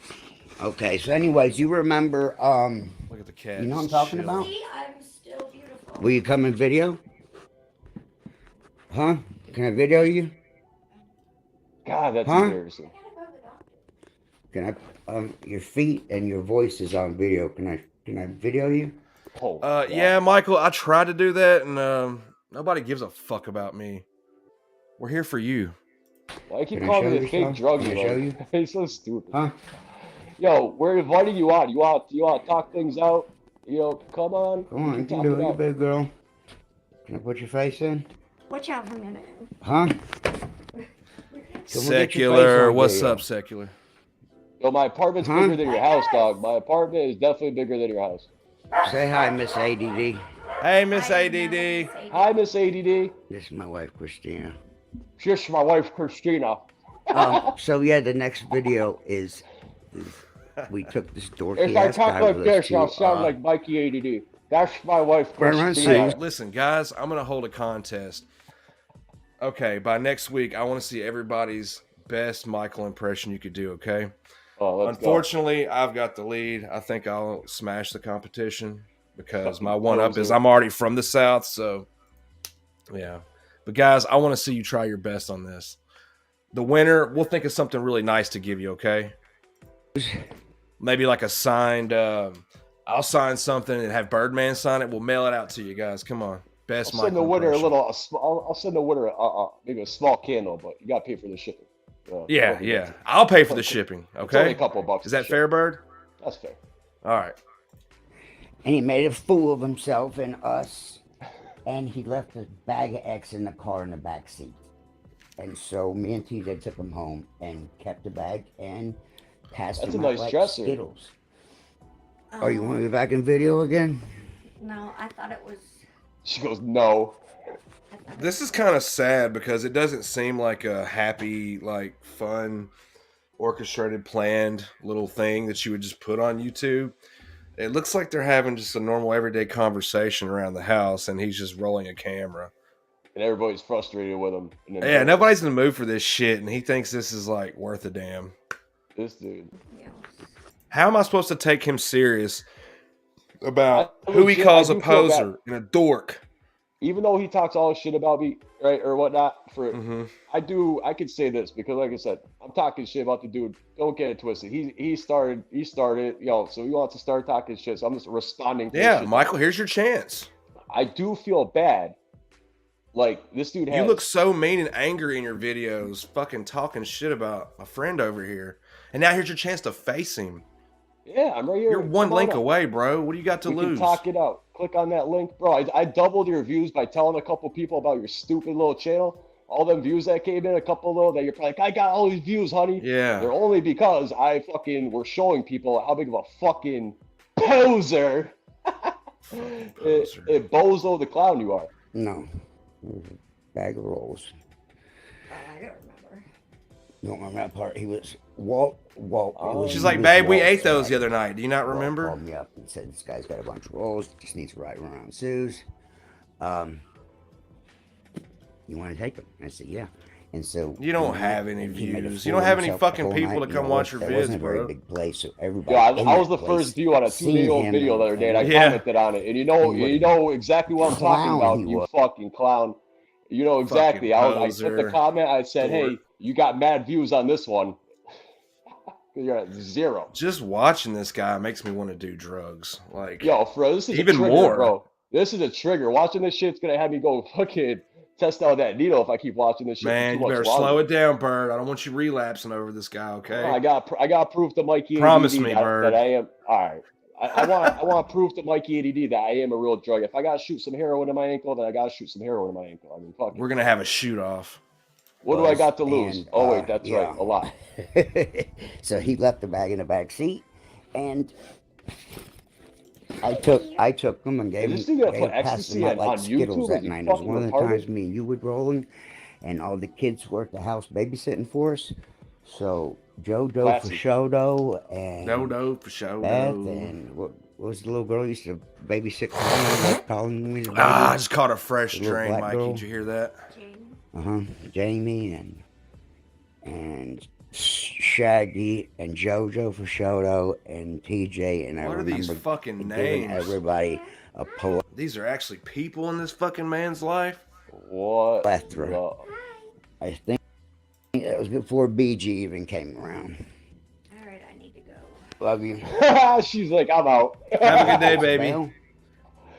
Okay, so anyways, you remember, Look at the cat. you know what I'm just talking chilling. about? See, I'm still beautiful. Will you come in video? Huh? Can I video you? God, that's Huh? embarrassing. I gotta go to the doctor. Can I, your feet and your voice is on video. Can I video you? Oh, God. Yeah, Michael, I tried to do that, and nobody gives a fuck about me. We're here for you. Why keep Can I calling show me a you fake some? drug Can I dealer? show you? He's so stupid. Huh? Yo, we're inviting you on. You want to talk things out? Yo, come on. Come on, you can talk do it, you out. big girl. Can I put your face in? Watch out for a minute. Huh? Come on, get your face Secular. on What's video. up, Secular? Yo, my apartment's Huh? bigger than your house, dog. My apartment is definitely bigger than your house. Say hi, Miss ADD. Hey, Miss ADD. Hi, Miss ADD. This is my wife, Christina. She's my wife, Christina. So yeah, the next video is we took this dorky If I ass talk guy like with us this, I'll to, sound like Mikey ADD. That's my wife, Run, run, Christina. Sue. Listen, guys, I'm going to hold a contest. Okay, by next week, I want to see everybody's best Michael impression you could do, okay? Oh, let's Unfortunately, I've got the lead. I think I'll smash the competition because Fucking my one-up is poser. I'm already from the South, so yeah. But guys, I want to see you try your best on this. The winner, we'll think of something really nice to give you, okay? Maybe like a signed, I'll sign something and have Birdman sign it. We'll mail it out to you guys. Come on. Best I'll send the Michael winner impression. I'll send the winner maybe a small candle, but you gotta pay for the shipping. Yeah. I'll pay for the shipping, It's only a okay? couple of bucks. Is to that ship. fair, Bird? That's fair. All right. and he made a fool of himself and us, and he left a bag of X in the car in the back seat. And so me and TJ took him home and kept the bag and passed That's him a out nice like dresser. Skittles. Oh, you want to be back in video again? No, I thought it was. She goes, no. This is kind of sad because it doesn't seem like a happy, like fun, orchestrated, planned little thing that you would just put on YouTube. It looks like they're having just a normal everyday conversation around the house and he's just rolling a camera. And everybody's frustrated with him. And then Yeah, nobody's in the mood for this shit and he thinks this is like worth a damn. This dude. Yeah. How am I supposed to take him serious about I who he legit- calls I a do feel bad. poser and a dork? Even though he talks all this shit about me, right, or whatnot, Mm-hmm. I could say this because, like I said, I'm talking shit about the dude. Don't get it twisted. He started, so he wants to start talking shit. So I'm just responding. To his Yeah, shit. Michael, here's your chance. I do feel bad. Like this dude has. You look so mean and angry in your videos, fucking talking shit about a friend over here. And now here's your chance to face him. Yeah, I'm right here. You're one Come on link up. away, bro. What do you got to We can lose? talk it out. Click on that link, bro. I doubled your views by telling a couple people about your stupid little channel. All them views that came in, a couple little that you're probably like, I got all these views, honey. Yeah. They're only because I fucking were showing people how big of a fucking poser. It Bozo the clown you are. No. It was a bag of rolls. Oh, I don't remember. You don't remember that part? He was Walt. It was- She's he like, was babe, we Walt's ate those dad. the other night. Do you not Walt remember? called me up and said, this guy's got a bunch of rolls. Just needs to ride around Sue's. You want to take them? I said, yeah. And so You don't have any he made a views. fool You don't have of any himself the fucking whole people night. to You come know watch what? your That wasn't vids, a very bro. big place, so everybody. Yeah, in I was that the place first view on a 2 seen day old him video the other day, and I Yeah. commented on it. And you know exactly what I'm talking Clown about. he You was. fucking clown. You know exactly. I sent the poser. comment. I said, Dork. hey, you got mad views on this one. You're at 0. Just watching this guy makes me want to do drugs. Like, Yo, bro, this is even a trigger, more. bro. This is a trigger. Watching this shit's gonna have me go fucking test out that needle if I keep watching this shit man, for you too better much longer. slow it down, Bird. I don't want you relapsing over this guy, okay? I got proof to Mikey Promise ADD me, that, Bird. I am all right. I want proof to Mikey ADD that I am a real drug. If I gotta shoot some heroin in my ankle, then I gotta shoot some heroin in my ankle. I mean, fuck it. We're gonna have a shoot off. What do I got to lose? And, Oh wait, that's yeah. right, a lot. So he left the bag in the back seat, and I took them and gave Is this them, dude gonna put passed ecstasy them out on like Skittles YouTube? that Is he night. It was fucking one of the retarded? times me and you were rolling, and all the kids were at the house babysitting for us. So JoJo for Classy. Shodo and No, for sure. Beth No. and what was the little girl who used to babysit Colin was a baby? Ah, I just caught a fresh The little drain, black Mikey. girl. Did you hear that? Jane. Jamie and Shaggy and JoJo for Shoto and TJ, and I What are these remember fucking giving names? everybody a These are actually people in this fucking man's life? What? plethora. the- I think that was before BG even came around. All right, I need to go. Love you. She's like, I'm out. Have a good day, baby. Well,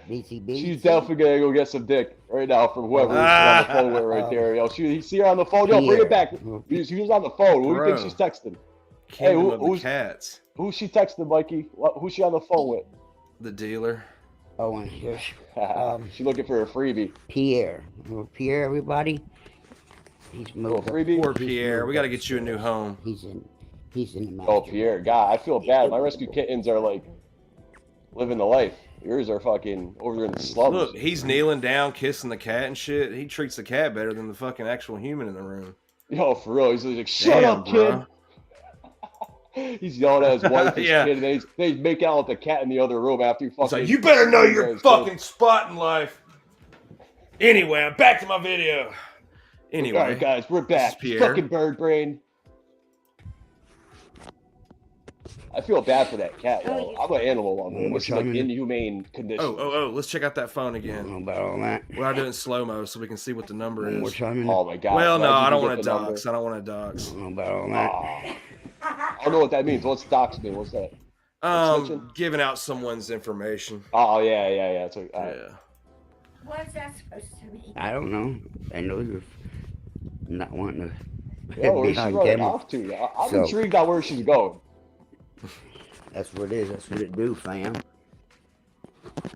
BTB. She's definitely gonna go get some dick right now from whoever she's on the phone with right there. Yo, you see her on the phone? Yo, bring it back. She was on the phone. Who do you think Bro. she's texting? Kingdom who- of the who's- cats. Who's she texting, Mikey? Who's she on the phone with? The dealer. Oh, and here's She's looking for a freebie. Pierre. Little Pierre, everybody. He's Little moved up. freebie? Poor Pierre. We got to get you a new home. He's in the manager. Oh, Pierre. God, I feel bad. My rescue kittens are like living the life. Yours are fucking over there in the slums. Look, he's kneeling down, kissing the cat and shit. He treats the cat better than the fucking actual human in the room. Yo, for real. He's like, shut Damn, up, bro. kid. He's yelling at his wife, his Yeah. kid, and then he's making out with the cat in the other room after he fucking. It's like, you better know your His fucking kid. spot in life. Anyway, I'm back to my video. Anyway, All right, guys, we're back. is Pierre. Fucking bird brain. I feel bad for that cat, yo. I'm an animal lover. This is like inhumane condition. oh, let's check out that phone I don't again. know about all that. Well, I do it in slow-mo so we can see what the number One more is. time. Oh my god. Well, no, Glad you I don't can want get to the number. dox. I don't want to dox. I don't know about all that. Aw. I don't know what that means. What's dox mean? What's that? Snitching? Giving out someone's information. Oh yeah. It's like, all right. Yeah. What's that supposed to mean? I don't know. I know you're not wanting to Yo, where's be she on running camera. off to? I'm So- intrigued on where she's going. That's what it is. That's what it do, fam.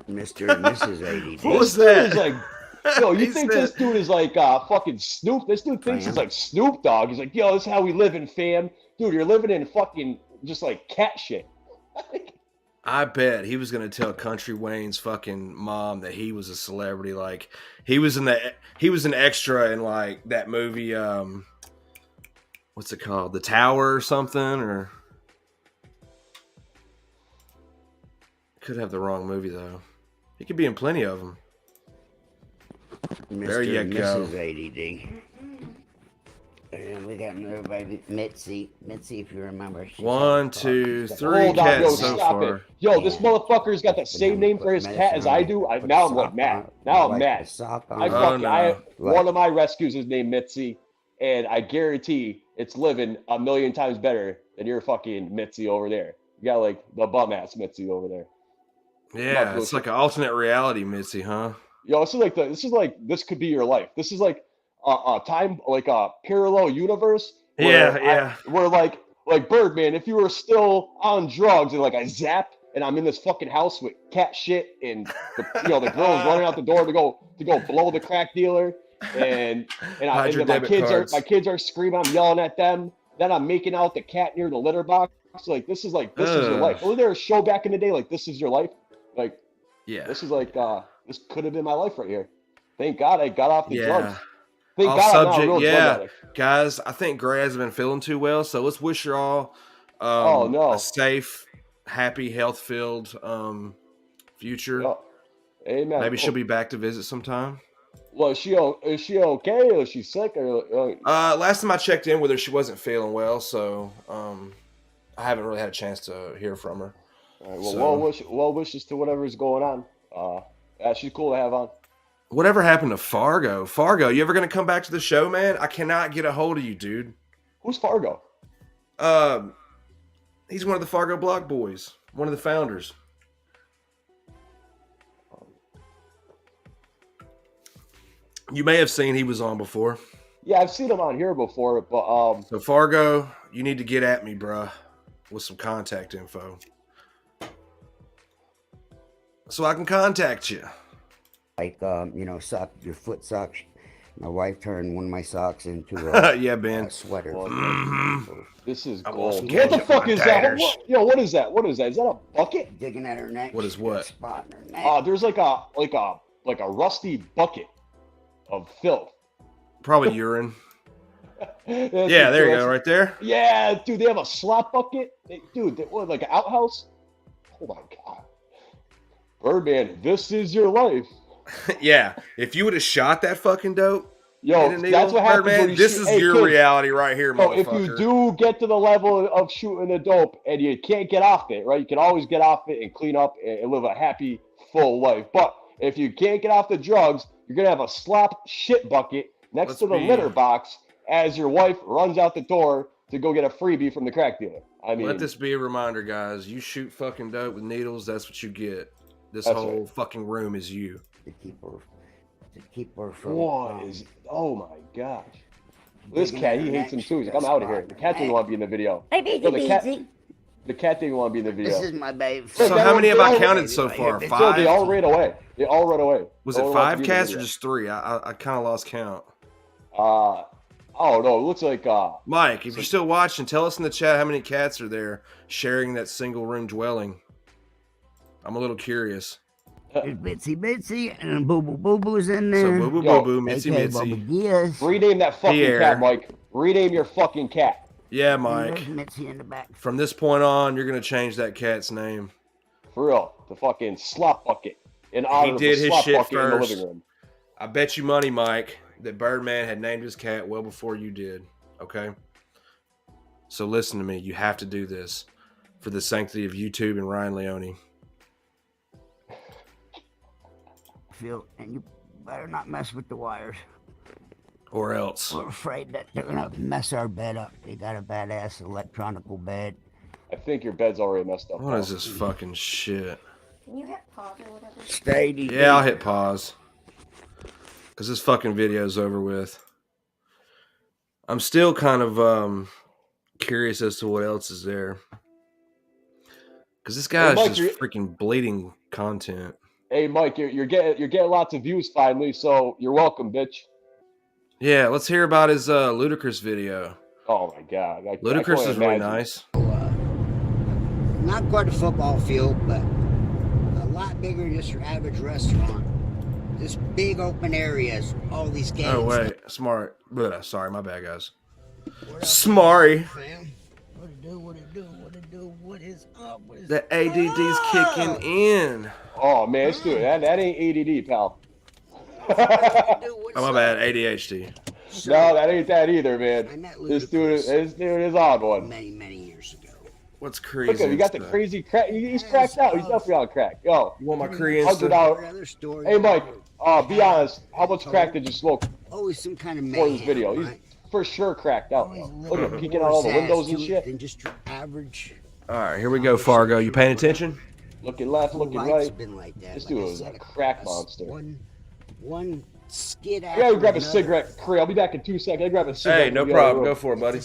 Mr. and Mrs. ADD. What was This dude that? is like, yo, you He think said- this dude is like fucking Snoop? This dude thinks he's like Snoop Dogg. He's like, yo, this is how we live in, fam. Dude, you're living in fucking just like cat shit. I bet he was gonna tell Country Wayne's fucking mom that he was a celebrity. Like he was an extra in like that movie. What's it called? The Tower or something? Or could have the wrong movie though. He could be in plenty of them. Mr. There you and go. Mrs. ADD. And we got another baby, Mitzi. Mitzi, if you remember. she's One, got- two, she's got- three Hold on, yo, cats so stop far. it. Yo, this Yeah. motherfucker's got the same name for his cat as I do. Now I'm like mad. Now I'm mad. One of my rescues is named Mitzi, and I guarantee it's living a million times better than your fucking Mitzi over there. You got like the bum ass Mitzi over there. Yeah, it's like an alternate reality, Mitzi, huh? Yo, this could be your life. This is like a time, like a parallel universe. Yeah. Where like Birdman, if you were still on drugs and like I zap and I'm in this fucking house with cat shit and the girls running out the door to go blow the crack dealer and Hide your my debit cards. kids are screaming, I'm yelling at them. Then I'm making out the cat near the litter box. Like this is your Ugh. life. Wasn't there a show back in the day like This Is Your Life? Like Yeah. This is like this could have been my life right here. Thank God I got off the drugs. Thank Off God I'm not a subject, real drug yeah. addict. Guys, I think Gray hasn't been feeling too well, so let's wish her all Oh a no. safe, happy, health-filled future. No. Amen. Maybe she'll be back to visit sometime. Well, is she okay or is she sick or? Last time I checked in with her, she wasn't feeling well, so I haven't really had a chance to hear from her. All right, well, So- well wishes to whatever's going on. Yeah, she's cool to have on. Whatever happened to Fargo? Fargo, you ever gonna come back to the show, man? I cannot get a hold of you, dude. Who's Fargo? He's one of the Fargo Block boys, one of the founders. You may have seen he was on before. Yeah, I've seen him on here before, but So Fargo, you need to get at me, bruh, with some contact info, so I can contact you. Like, your foot socks. My wife turned one of my socks into a, Yeah, Ben. a sweater. this is I want some gold. What the ketchup fuck on is my that? tires. What is that? What is that? Is that a bucket? Digging at her neck. What is she's got what? a spot in her neck. There's like a rusty bucket of filth. Probably urine. That's Yeah, there you go, ridiculous. right there. Yeah, dude, they have a slop bucket. What, like an outhouse? Oh my god. Birdman, this is your life. Yeah, if you would have shot that fucking dope, Yo, in a needle, that's what happens Birdman, when you this shoot. is Hey, your kids, reality right here, so if motherfucker. you do get to the level of shooting the dope and you can't get off it, right? You can always get off it and clean up and live a happy, full life. But if you can't get off the drugs, you're gonna have a slop shit bucket next Let's to the be- litter box as your wife runs out the door to go get a freebie from the crack dealer. I mean, Let this be a reminder, guys. You shoot fucking dope with needles, that's what you get. This That's whole right. fucking room is you. To keep her from. what is? Oh my gosh. This digging cat, at he her hates him neck, too. He's she's like, got I'm a out of here. spot The in cat her didn't neck. want to be in the video. Hey, Beezy, No, the cat- Beezy. The cat didn't want to be in the video. This is my baby. So So that how one- many have that I one- counted so far? So So 5? they all ran away. They all ran away. Was No it one wants 5 to be in the cats or video. just 3? I kind of lost count. Oh no, it looks like Mike, if you're still watching, tell us in the chat how many cats are there sharing that single room dwelling. I'm a little curious. There's Bitsy and Boo Boo's in So there. boo boo Yo, boo boo, mitzi AKA mitzi. Bubba Diaz. rename that fucking Pierre. cat, Mike. Rename your fucking cat. Yeah, And Mike. there's Mitzi in the back. From this point on, you're gonna change that cat's name. For real. The fucking slop bucket. In honor of did the his slop shit bucket in the first. living room. I bet you money, Mike, that Birdman had named his cat well before you did. Okay? So listen to me. You have to do this for the sanctity of YouTube and Ryan Leone. Phil, and you better not mess with the wires. Or else. We're afraid that they're gonna mess our bed up. They got a badass electronical bed. I think your bed's already messed up. What pal. is this fucking shit? Can you hit pause or whatever? Steady. Yeah, I'll hit pause. Because this fucking video's over with. I'm still kind of curious as to what else is there. Because this guy's Mike, just you're- freaking bleeding content. Hey Mike, you're getting lots of views finally, so you're welcome, bitch. Yeah, let's hear about his Ludacris video. Oh my god. I Ludacris can't is really imagine. nice. Not quite a football field, but a lot bigger than just your average restaurant. This big open areas, all these games. Oh, wait. Smart. Blah, sorry, my bad, guys. Smarty. What it do? What it do? What it do? What is up? What is The ADD's kicking in. Oh man, let's do it. That ain't ADD, pal. Oh, my bad. ADHD. No, that ain't that either, I man. met This dude is on one. many years ago. What's crazy? Look at him, you got the crazy crack. He's cracked out. He's definitely on crack. Yo, You want my Korean $100. stuff? Other story. hey Mike, be honest. How much crack did you smoke Always some kind of for this mayhem, video? He's right? for sure cracked out. Always Yo. a Look at little him peeking out all the more windows sass and to it shit. Than just your average. All right, here we go, Fargo. You paying attention? Looking left, looking Life's right. been like that. This like dude I is said, a crack s- monster. One skid I after gotta grab a another. cigarette. Corey, I'll be back in 2 seconds. I grab a cigarette. Hey, no from the other problem. room. Go for it, buddy.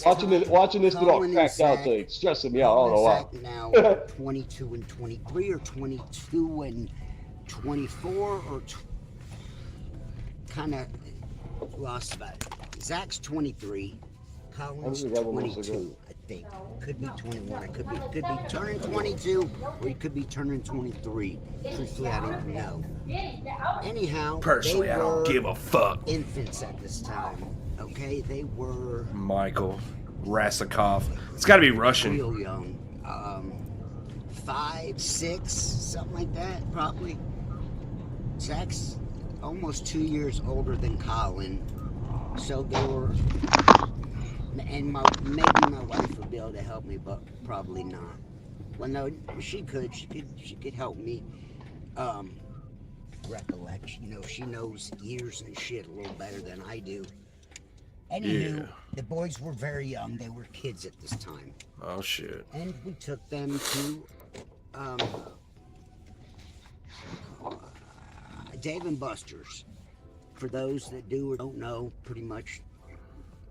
Watching this dude all Colin and cracked out, Zach. so it's stressing me out. I don't know why. Now 22 and 23 or 22 and 24 or kind of lost about it. Zach's 23, Colin's Red one was so 22, I think. Could be 21. I could be turning 22, or he could be turning 23. Truthfully, I don't know. Anyhow, Personally, they I don't were give a fuck. infants at this time. Okay, they were Michael Russakoff. It's got to be Russian. real young. 5, 6, something like that, probably. Zach's almost 2 years older than Colin, so they were. And maybe my wife would be able to help me, but probably not. Well, no, she could help me recollect. You know, she knows years and shit a little better than I do. Anywho, the boys were very young. They were kids at this time. Oh shit. And we took them to Dave & Buster's. For those that do or don't know, pretty much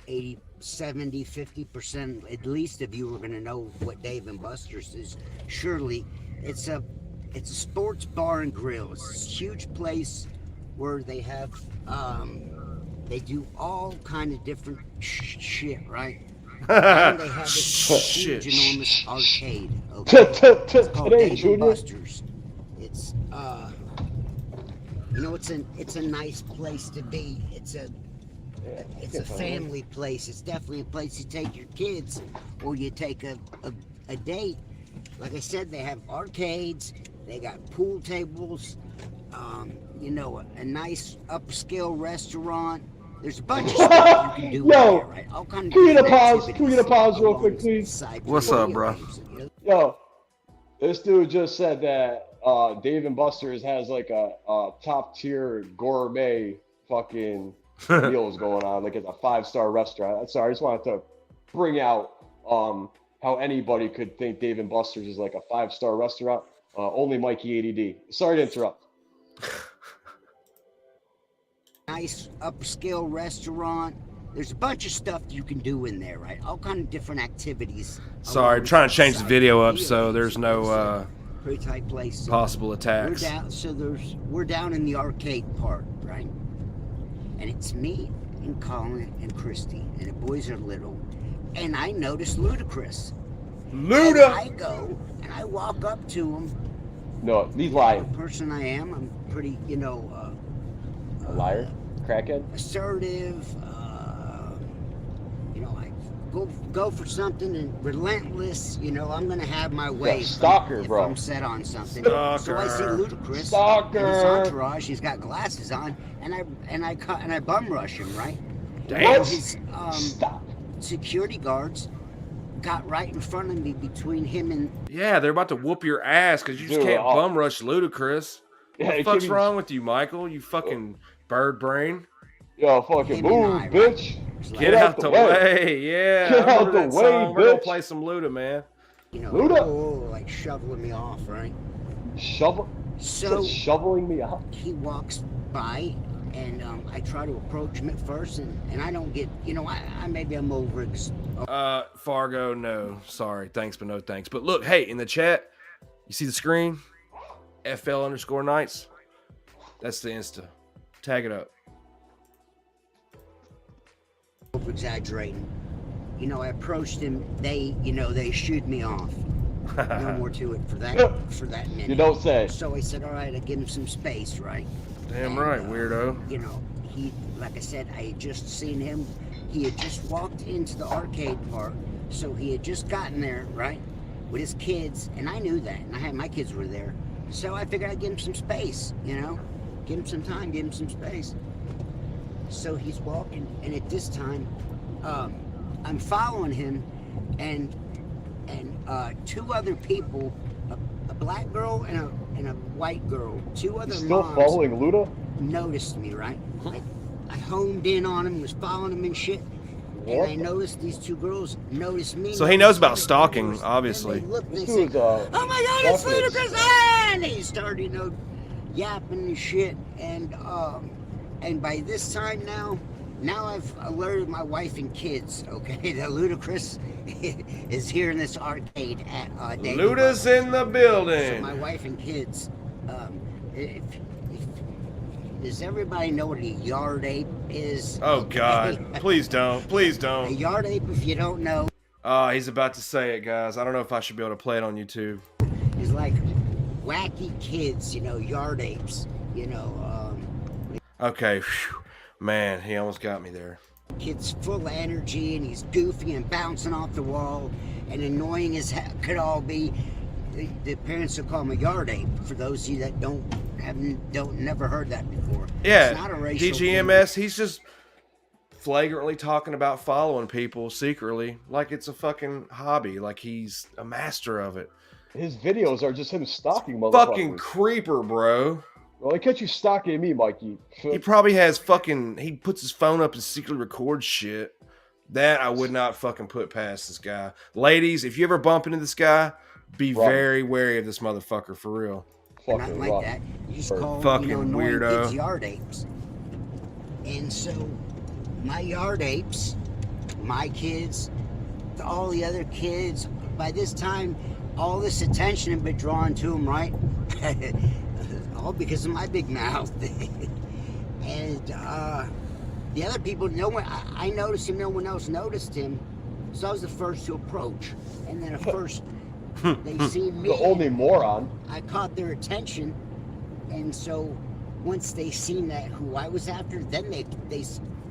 80, 70, 50% at least of you are going to know what Dave & Buster's is. Surely, it's a sports bar and grill. It's a huge place where they have they do all kind of different shit, right? And they have this huge, enormous arcade. Okay, it's called Dave & Buster's. It's you know, it's a nice place to be. It's a family place. It's definitely a place you take your kids, or you take a date. Like I said, they have arcades. They got pool tables. You know, a nice upscale restaurant. There's a bunch of stuff you can do. Yo, there, right? All kind of can we get a different pause? activities Can we get a pause real quick, please? besides What's up, video bro? games, you know? Yo, this dude just said that Dave & Buster's has like a top tier gourmet fucking meals going on. Like it's a 5-star restaurant. Sorry, I just wanted to bring out how anybody could think Dave & Buster's is like a 5-star restaurant. Only Mikey ADD. Sorry to interrupt. Nice upscale restaurant. There's a bunch of stuff you can do in there, right? All kind of different activities. Sorry, I'm trying to change the video up so there's no pretty tight place. So possible we're attacks. down. So we're down in the arcade part, right? And it's me and Colin and Christy, and the boys are little. And I notice Ludacris. And I go and I walk up to him. No, he's lying. The person I am, I'm pretty, you know, A liar? Crackhead? assertive. You know, I go for something and relentless. You know, I'm gonna have my way. Stalker, if bro. I'm set on something. Stalker. So I see Ludacris. Stalker. In his entourage. He's got glasses on, and I bum rush him, right? Damn. And his Stop. security guards got right in front of me between him and. Yeah, they're about to whoop your ass because you just Dude, can't bum rush Ludacris. Yeah, What the it fuck's can't be- wrong with you, Michael? You fucking bird brain. Yo, fucking Him move, and I, bitch. Get out the way. Yeah. Get I out remember the that way, song. We're gonna bitch. play some Luda, man. You know, Luda. like shoveling me off, right? So So shoveling me out. he walks by, and I try to approach him at first, and I don't get, you know, maybe I'm over. Fargo, no. Sorry. Thanks, but no thanks. But look, hey, in the chat, you see the screen? FL_Knights. That's the Insta. Tag it up. Over exaggerating. You know, I approached him. They shooed me off. No more to it for that minute. You don't say. So I said, all right, I give him some space, right? Damn And, right, weirdo. You know, he, like I said, I had just seen him. He had just walked into the arcade part, so he had just gotten there, right, with his kids, and I knew that, and I had my kids were there, so I figured I'd give him some space, you know, give him some time, give him some space. So he's walking, and at this time, I'm following him, and two other people, a black girl and a white girl, two other Still moms following Luda? noticed me, right? I homed in on him, was following him and shit. And I noticed these two girls noticed me. So he knows about stalking, obviously. And they looked and they This said, dude's oh my God, it's definitely- Ludacris! And they started, you know, yapping and shit. And by this time now I've alerted my wife and kids, okay, that Ludacris is here in this arcade at Dave & Luda's Buster's. in the So building. my wife and kids, if Does everybody know what a yard ape is? Oh God! Please don't! Please A don't! yard ape, if you don't know, He's about to say it, guys. I don't know if I should be able to play it on YouTube. is like wacky kids, you know, yard apes, you know, Okay, whew. Man, he almost got me there. kid's full of energy and he's goofy and bouncing off the wall and annoying as heck could all be. The parents will call him a yard ape. For those of you that don't never heard that before. Yeah, It's not a racial DGMS. He's just flagrantly talking about following people secretly, like it's a fucking hobby, like he's a master of it. His videos are just him stalking motherfuckers. Fucking creeper, bro. Well, they catch you stalking me, Mikey. He probably has fucking. He puts his phone up and secretly records shit. That I would not fucking put past this guy. Ladies, if you ever bump into this guy, be Run. very wary of this motherfucker for real. Not Fucking like run. that. You just call Fucking annoying weirdo. kids yard apes. And so, my yard apes, my kids, all the other kids, by this time, all this attention had been drawn to them, right? All because of my big mouth. And the other people, no one, I noticed him, no one else noticed him. So I was the first to approach. And then at first, they seen me. The only moron. I caught their attention, and so once they seen that who I was after, then they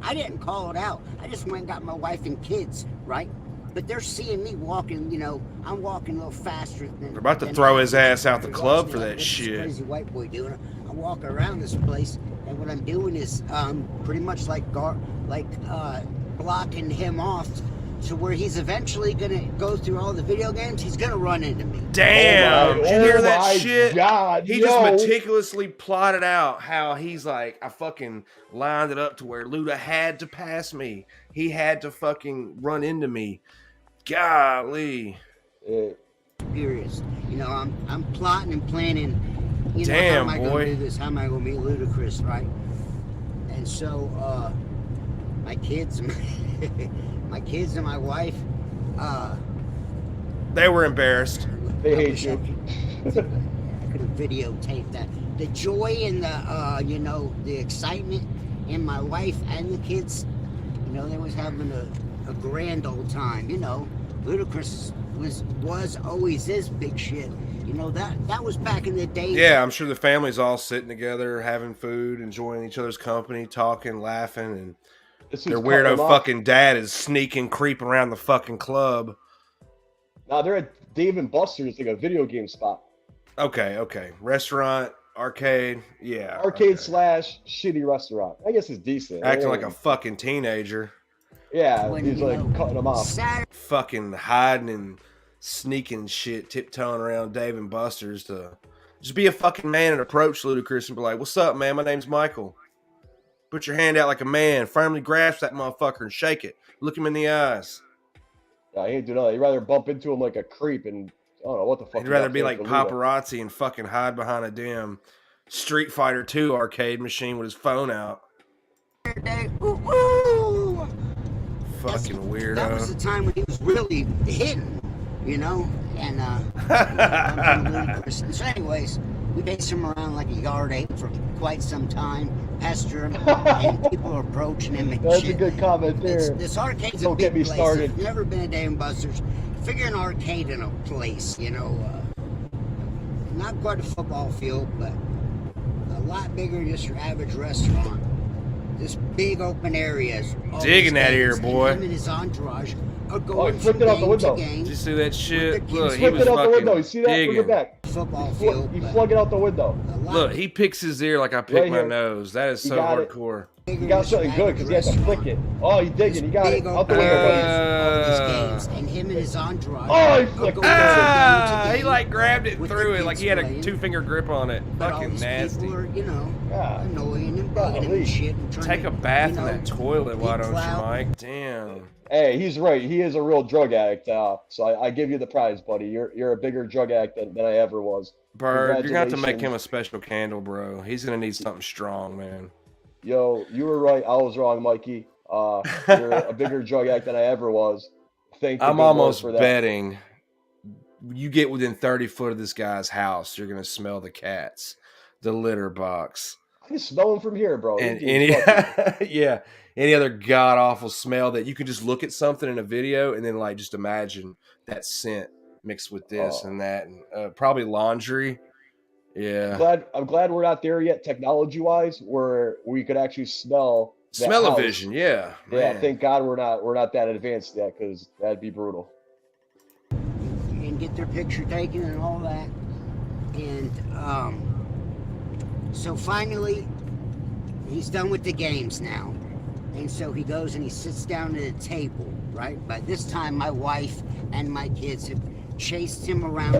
I didn't call it out. I just went and got my wife and kids, right? But they're seeing me walking, you know, I'm walking a little faster than. They're about to than throw I- his ass out the they're club watching for me, that "What's this shit." Crazy white boy doing. I'm walking around this place, and what I'm doing is pretty much like blocking him off. To where he's eventually gonna go through all the video games, he's gonna run into me. Damn! Did you hear that my shit? God, He yo. just meticulously plotted out how he's like, I fucking lined it up to where Luda had to pass me. He had to fucking run into me. Golly. Furious. You know, I'm plotting and planning. You know, Damn, how am I boy. gonna do this? How am I gonna meet Ludacris, right? And so, my kids, my kids and my wife, They were embarrassed. They I hate wish you. I could have videotaped that. The joy and the, you know, the excitement in my wife and the kids, you know, they was having a grand old time. You know, Ludacris was always this big shit. You know, that was back in the day. Yeah, I'm sure the family's all sitting together, having food, enjoying each other's company, talking, laughing, and This is their cutting weirdo them off. fucking dad is sneaking, creeping around the fucking club. Now they're at Dave and Buster's, like a video game spot. Okay. Restaurant, arcade, yeah. Arcade okay. slash shitty restaurant. I guess it's decent. Acting like a fucking teenager. Yeah, When, he's you like know, cutting them off. Saturday Fucking hiding and sneaking shit, tiptoeing around Dave and Buster's to just be a fucking man and approach Ludacris and be like, "What's up, man? My name's Michael." Put your hand out like a man, firmly grasp that motherfucker and shake it. Look him in the eyes. Nah, he ain't do nothing. He'd rather bump into him like a creep and I don't know what the fuck. He'd he rather got be planned like for Luda. paparazzi and fucking hide behind a damn Street Fighter 2 arcade machine with his phone out. ooh, ooh. Fucking That was weirdo. the time when he was really hitting, you know, and Ludacris. So anyways, we chased him around like a yard ape for quite some time, pester him, and people are approaching him and That's shit. a good comment there. This arcade's a Don't big get me place. started. If you've never been to Dave & Buster's, figure an arcade in a place, you know, not quite a football field, but a lot bigger than just your average restaurant. This big open areas. all Digging these that ear, games, boy. And him and his entourage are Oh, going he flipped it out the from game to window. Did you game. see that shit? With the Look, kids he was Flipped it out the window. You fucking see that? Look digging. at back. Football field. He but flung it out the window. a lot Look, he picks his ear like I pick Right my here. nose. That is He so got it. hardcore. bigger He got than your something good because he had to average flick it. restaurant. Oh, he digging. He got it. Big Out the open window, buddy. areas, all these games, and him and his entourage. Oh, he are flicked going it. from Ah, game to he game. like grabbed it and with threw the it like kids he had a playing. 2-finger grip on it. But all Fucking these nasty. people are, you know, Yeah. annoying and bugging him Golly. and shit. And trying Take to, a bath you know, in that toilet, why be don't you, clout. Mike? Damn. Hey, he's right. He is a real drug addict. So I give you the prize, buddy. You're a bigger drug addict than I ever was. Bird, you're gonna have to make him a Congratulations. special candle, bro. He's gonna need something strong, man. Yo, you were right. I was wrong, Mikey. You're a bigger drug addict than I ever was. Thank the I'm good Lord almost for that. betting you get within 30 foot of this guy's house, you're gonna smell the cats, the litter box, I can smell him from here, bro. And This any dude's fucking- yeah, any other god awful smell that you can just look at something in a video and then like just imagine that scent mixed with this and that, and probably laundry. Yeah, I'm glad we're not there yet, technology wise, where we could actually smell that house. smell-o-vision. Yeah, Yeah, man. thank God we're not that advanced yet, because that'd be brutal. And get their picture taken and all that. And so finally, he's done with the games now. And so he goes and he sits down at a table, right? By this time, my wife and my kids have chased him around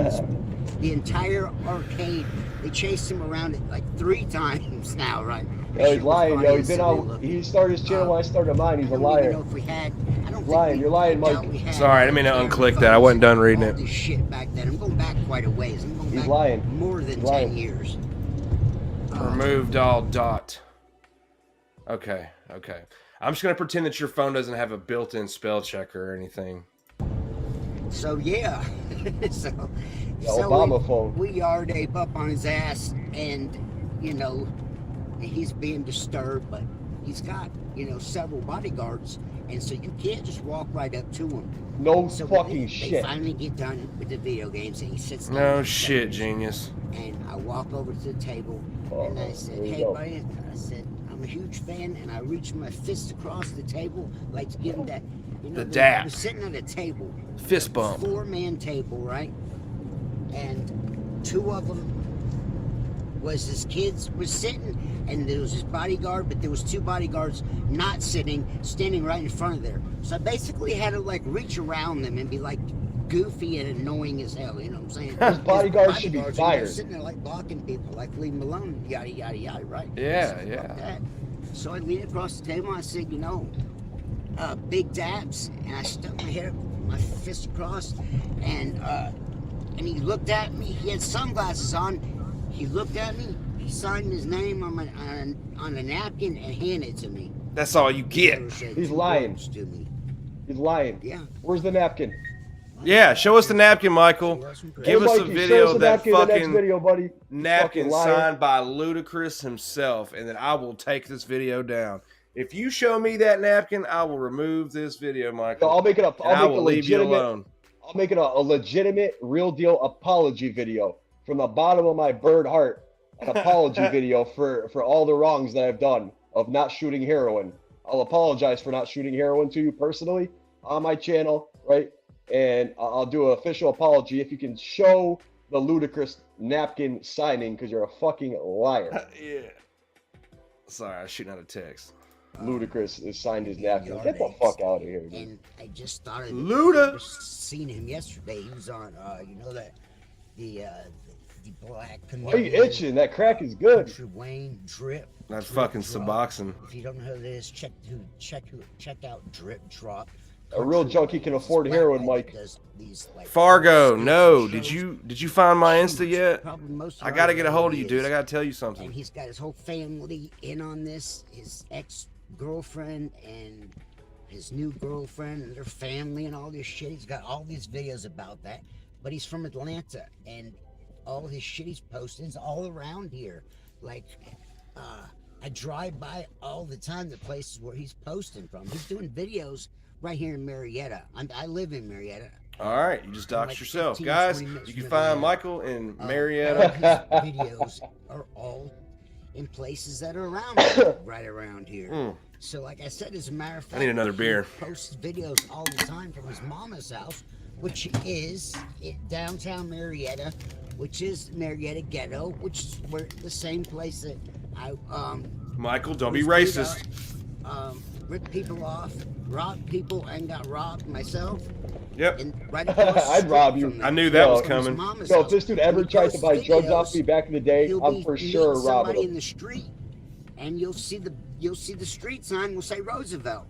the entire arcade. They chased him around it like 3 times now, right? Yo, he's lying, yo. He started his channel when I started mine. He's a I don't liar. even know if we had. I don't Lying, think you're lying, I doubt Mike. we had Sorry, I didn't mean to camera unclick that. I wasn't done reading all it. this shit back then. I'm going back quite a ways. I'm going He's back lying. more than He's 10 lying. years. Removed all dot. Okay. I'm just gonna pretend that your phone doesn't have a built-in spell checker or anything. So yeah, so, The Obama phone. we yard ape up on his ass, and you know he's being disturbed, but he's got several bodyguards, and so you can't just walk right up to him. No So fucking they shit. finally get done with the video games, and he sits down. No at the shit, table, genius. And I walk over to the table, and I said, there you "Hey, go. buddy," I said, "I'm a huge fan," and I reached my fist across the table, like to give him that. The they dap. were sitting at a table. Fist bump. 4-man table, right? And 2 of them was his kids was sitting, and there was his bodyguard, but there was 2 bodyguards not sitting, standing right in front of there. So I basically had to like reach around them and be like goofy and annoying as hell. You know what I'm saying? Those bodyguards should be Bodyguards, and they're fired. sitting there like blocking people, like leave them alone, yada yada yada, right? Yeah, So, fuck yeah. that. So I leaned across the table and I said, big dabs, and I stuck my head up, my fist across, and he looked at me. He had sunglasses on. He looked at me. He signed his name on a napkin and handed it to me. That's all you get. Never said He's 2 lying. words to me. He's lying. Yeah. Where's the napkin? Yeah, show us the napkin, Michael. Give us a Mikey, video show of us the that napkin in the next fucking video, buddy. napkin Fucking liar. signed by Ludacris himself, and then I will take this video down. If you show me that napkin, I will remove this video, Michael. So I'll make it and I I'll make will a leave you legitimate. alone. I'll make it a legitimate, real deal apology video from the bottom of my bird heart. An apology video for all the wrongs that I've done of not shooting heroin. I'll apologize for not shooting heroin to you personally on my channel, right? And I'll do an official apology if you can show the Ludacris napkin signing, because you're a fucking liar. Yeah. Sorry, I was shooting out a text. Ludacris has signed his napkin. Get the fuck out of here, dude. And I just thought of Luda. I seen him yesterday. He was on, the black. Why are you itching? That crack is good. Country Wayne Drip. That's Drip fucking Drop. Suboxone. If you don't know who it is, check out Drip Drop. A real junkie can afford heroin, Mike. Fargo, no. Did you find my Insta yet? Probably most I gotta get a hold of you, is. dude. I gotta tell you And something. he's got his whole family in on this. His ex-girlfriend and his new girlfriend and their family and all this shit. He's got all these videos about that. But he's from Atlanta, and all his shit he's posting is all around here. Like, I drive by all the time the places where he's posting from. He's doing videos right here in Marietta. I live in Marietta. All right, you just doxed Like yourself, 15, guys. 20 minutes You can from find Atlanta. Michael in All Marietta. his videos are all in places that are around here, right around here. So, like I said, as a matter of fact, need another beer. He posts videos all the time from his mama's house, which is in downtown Marietta, which is Marietta Ghetto, which is where the same place that I Michael, don't be was beat racist. up, ripped people off, robbed people, and got robbed myself. Yep. And right across the I'd street rob you. from I knew that was from his coming. mama's So if house. this dude ever When he tried to buy posts drugs off videos, me back in the day, he'll I'm be for meeting sure somebody robbing in him. the street, and you'll see the street sign will say Roosevelt.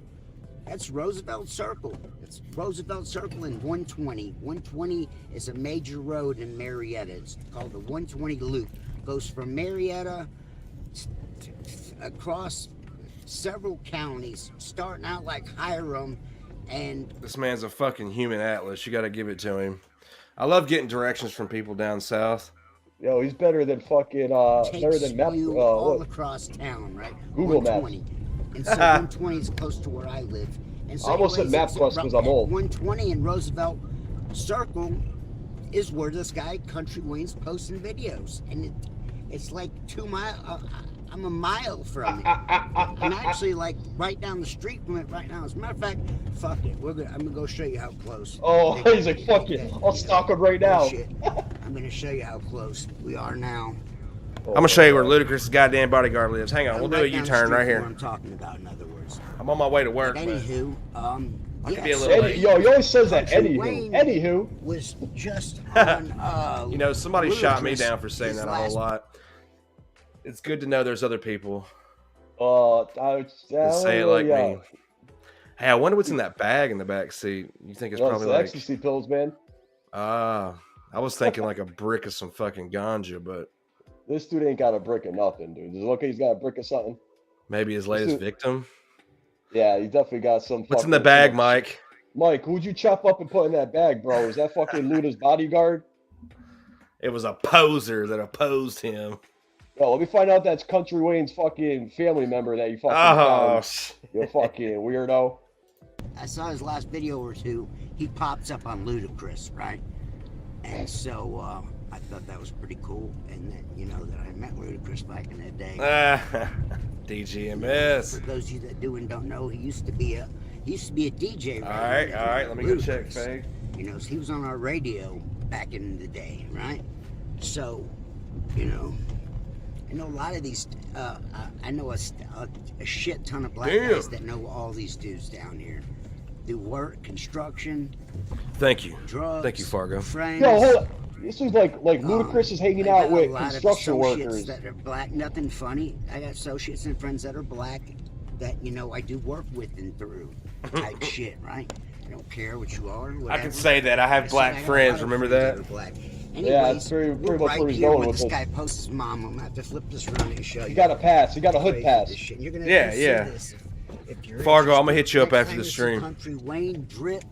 That's Roosevelt Circle. It's Roosevelt Circle in 120. 120 is a major road in Marietta. It's called the 120 Loop. Goes from Marietta across several counties, starting out like Hiram, and This man's a fucking human atlas. You got to give it to him. I love getting directions from people down south. Yo, he's better than fucking better than Map. you all What? across town, right? Google Maps. 120. And so 120 is close to where I live. And so I almost said anyways, MapQuest because I'm old. 120 in Roosevelt Circle is where this guy Country Wayne's posting videos, and it's like 2 miles. I'm a mile from it. I'm actually like right down the street from it right now. As a matter of fact, fuck it. I'm gonna go show you how close. Oh, he's like, fuck it. I'll stalk him right now. I'm gonna show you how close we are now. I'm gonna show you where Ludacris' goddamn bodyguard lives. Hang on, we'll do a down the U-turn street right from here. where I'm talking about, in other words. I'm on my way to work. But But anywho, I could be a little late. Yo, he always says that. Country Anywho. Wayne Anywho. was just on. You know, somebody shot me Ludacris, down for saying his that a whole last- lot. It's good to know there's other people I that say it like me. Hey, I wonder what's in that bag in the back seat. You think it's It's probably like ecstasy pills, man. I was thinking like a brick of some fucking ganja, but This dude ain't got a brick of nothing, dude. Is it okay? He's got a brick of something. maybe his latest victim. Yeah, he definitely got some. What's in the bag, Mike? Mike, who'd you chop up and put in that bag, bro? Is that fucking Luda's bodyguard? It was a poser that opposed him. Yo, let me find out that's Country Wayne's fucking family member that you fucking Oh, found. You fucking weirdo. I saw his last video or two. He pops up on Ludacris, right? And so I thought that was pretty cool. And that, you know, that I met Ludacris back in the day. DGMS. For those of you that do and don't know, he used to be a DJ. All right. Let me go check, Ludacris. Fag. You know, he was on our radio back in the day, right? So, you know, I know a lot of these. I know a shit ton of black guys that know all these dudes down here. Do work, construction. Thank you. Drugs. Thank you, Fargo. Friends. Yo, hold up. This is like Ludacris is hanging I out got with a lot of construction associates workers. that are black. Nothing funny. I got associates and friends that are black that, you know, I do work with and through type shit, right? I don't care what you are. Whatever. I can say that. I have I black got a friends. lot of Remember friends that? are black. Yeah, it's Anyways, pretty much right where he's here going where with this this. guy posts his mom. I'm gonna have to flip this around and show you. He got a pass. He got a hood Crazy pass. this shit. You're gonna Yeah, see yeah. this if you're Fargo, I'm gonna interested. hit you up Next after time the you see stream. Country Wayne drip.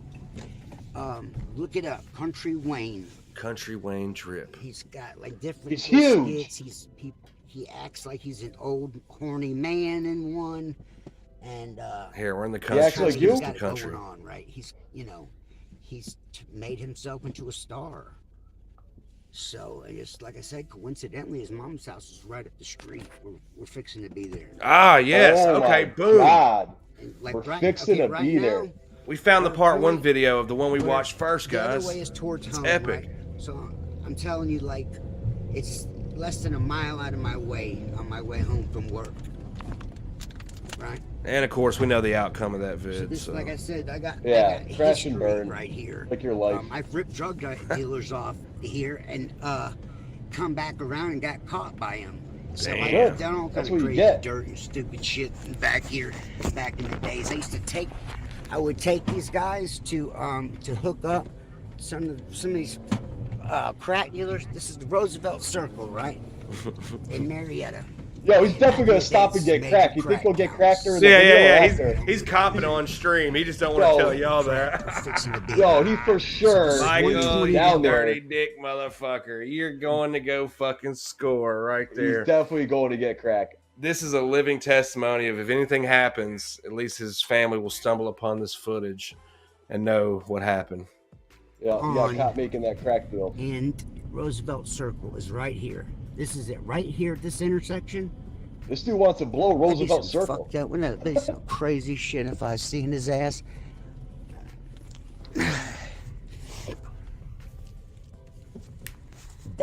Look it up. Country Wayne. Country Wayne drip. He's got like different He's little huge. skits. He acts like he's an old horny man in one, and Here, we're in the He country. acts like he's you? got it Country. going on, right? He's, you know, made himself into a star. So just like I said, coincidentally, his mom's house is right up the street. We're fixing to be there. Ah, yes. Oh my Okay, boom. God. And like We're right, fixing okay, to right be now, there. We found the part one video of the one we Where watched first, the other guys. way is towards It's home, epic. right? So I'm telling you, like, it's less than a mile out of my way on my way home from work. Right? And of course, we know the outcome of that So vid. this, So. like I said, I got crash and history burn. right here. Like your life. I've ripped drug dealers off here and come back around and got caught by them. So I Damn. have done all That's kinds what of you crazy get. dirt and stupid shit back here, back in the days. I would take these guys to hook up some of these crack dealers. This is the Roosevelt Circle, right? In Marietta. Yo, he's definitely gonna stop and get Major crack. You think he'll get crack cracked during the Yeah, video or yeah, after? He's copping on stream. He just don't want Yo. to tell y'all that. Fixing to be Yo, he for sure Michael, is you down dirty there. dick motherfucker. You're going to go fucking score right there. He's definitely going to get crack. This is a living testimony of if anything happens, at least his family will stumble upon this footage and know what happened. Yeah, he got caught making that crack deal. And Roosevelt Circle is right here. This is it right here at this intersection. This dude wants to blow Roosevelt That'd be some Circle. fucked up. Wouldn't that be some crazy shit if I seen his ass?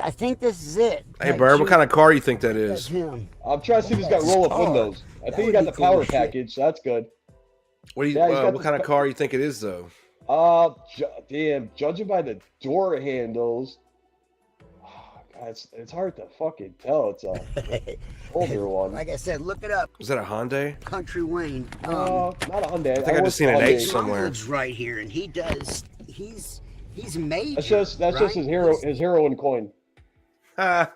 I think this is it. Hey, Bird, what kind of car you think that That's is? him. I'm trying to see if he's got roll-up windows. I That think he would got be the cool power as shit. package, so that's good. What do you? Yeah, he's got what the kind of car you think it is, though? Damn, judging by the door handles, God, it's hard to fucking tell. It's a older one. Like I said, look it up. Is that a Hyundai? Country Wayne. Not a Hyundai. I think I just seen an Hyundai. H His somewhere. mom lives right here, and he's major. That's just his heroin coin. Ah,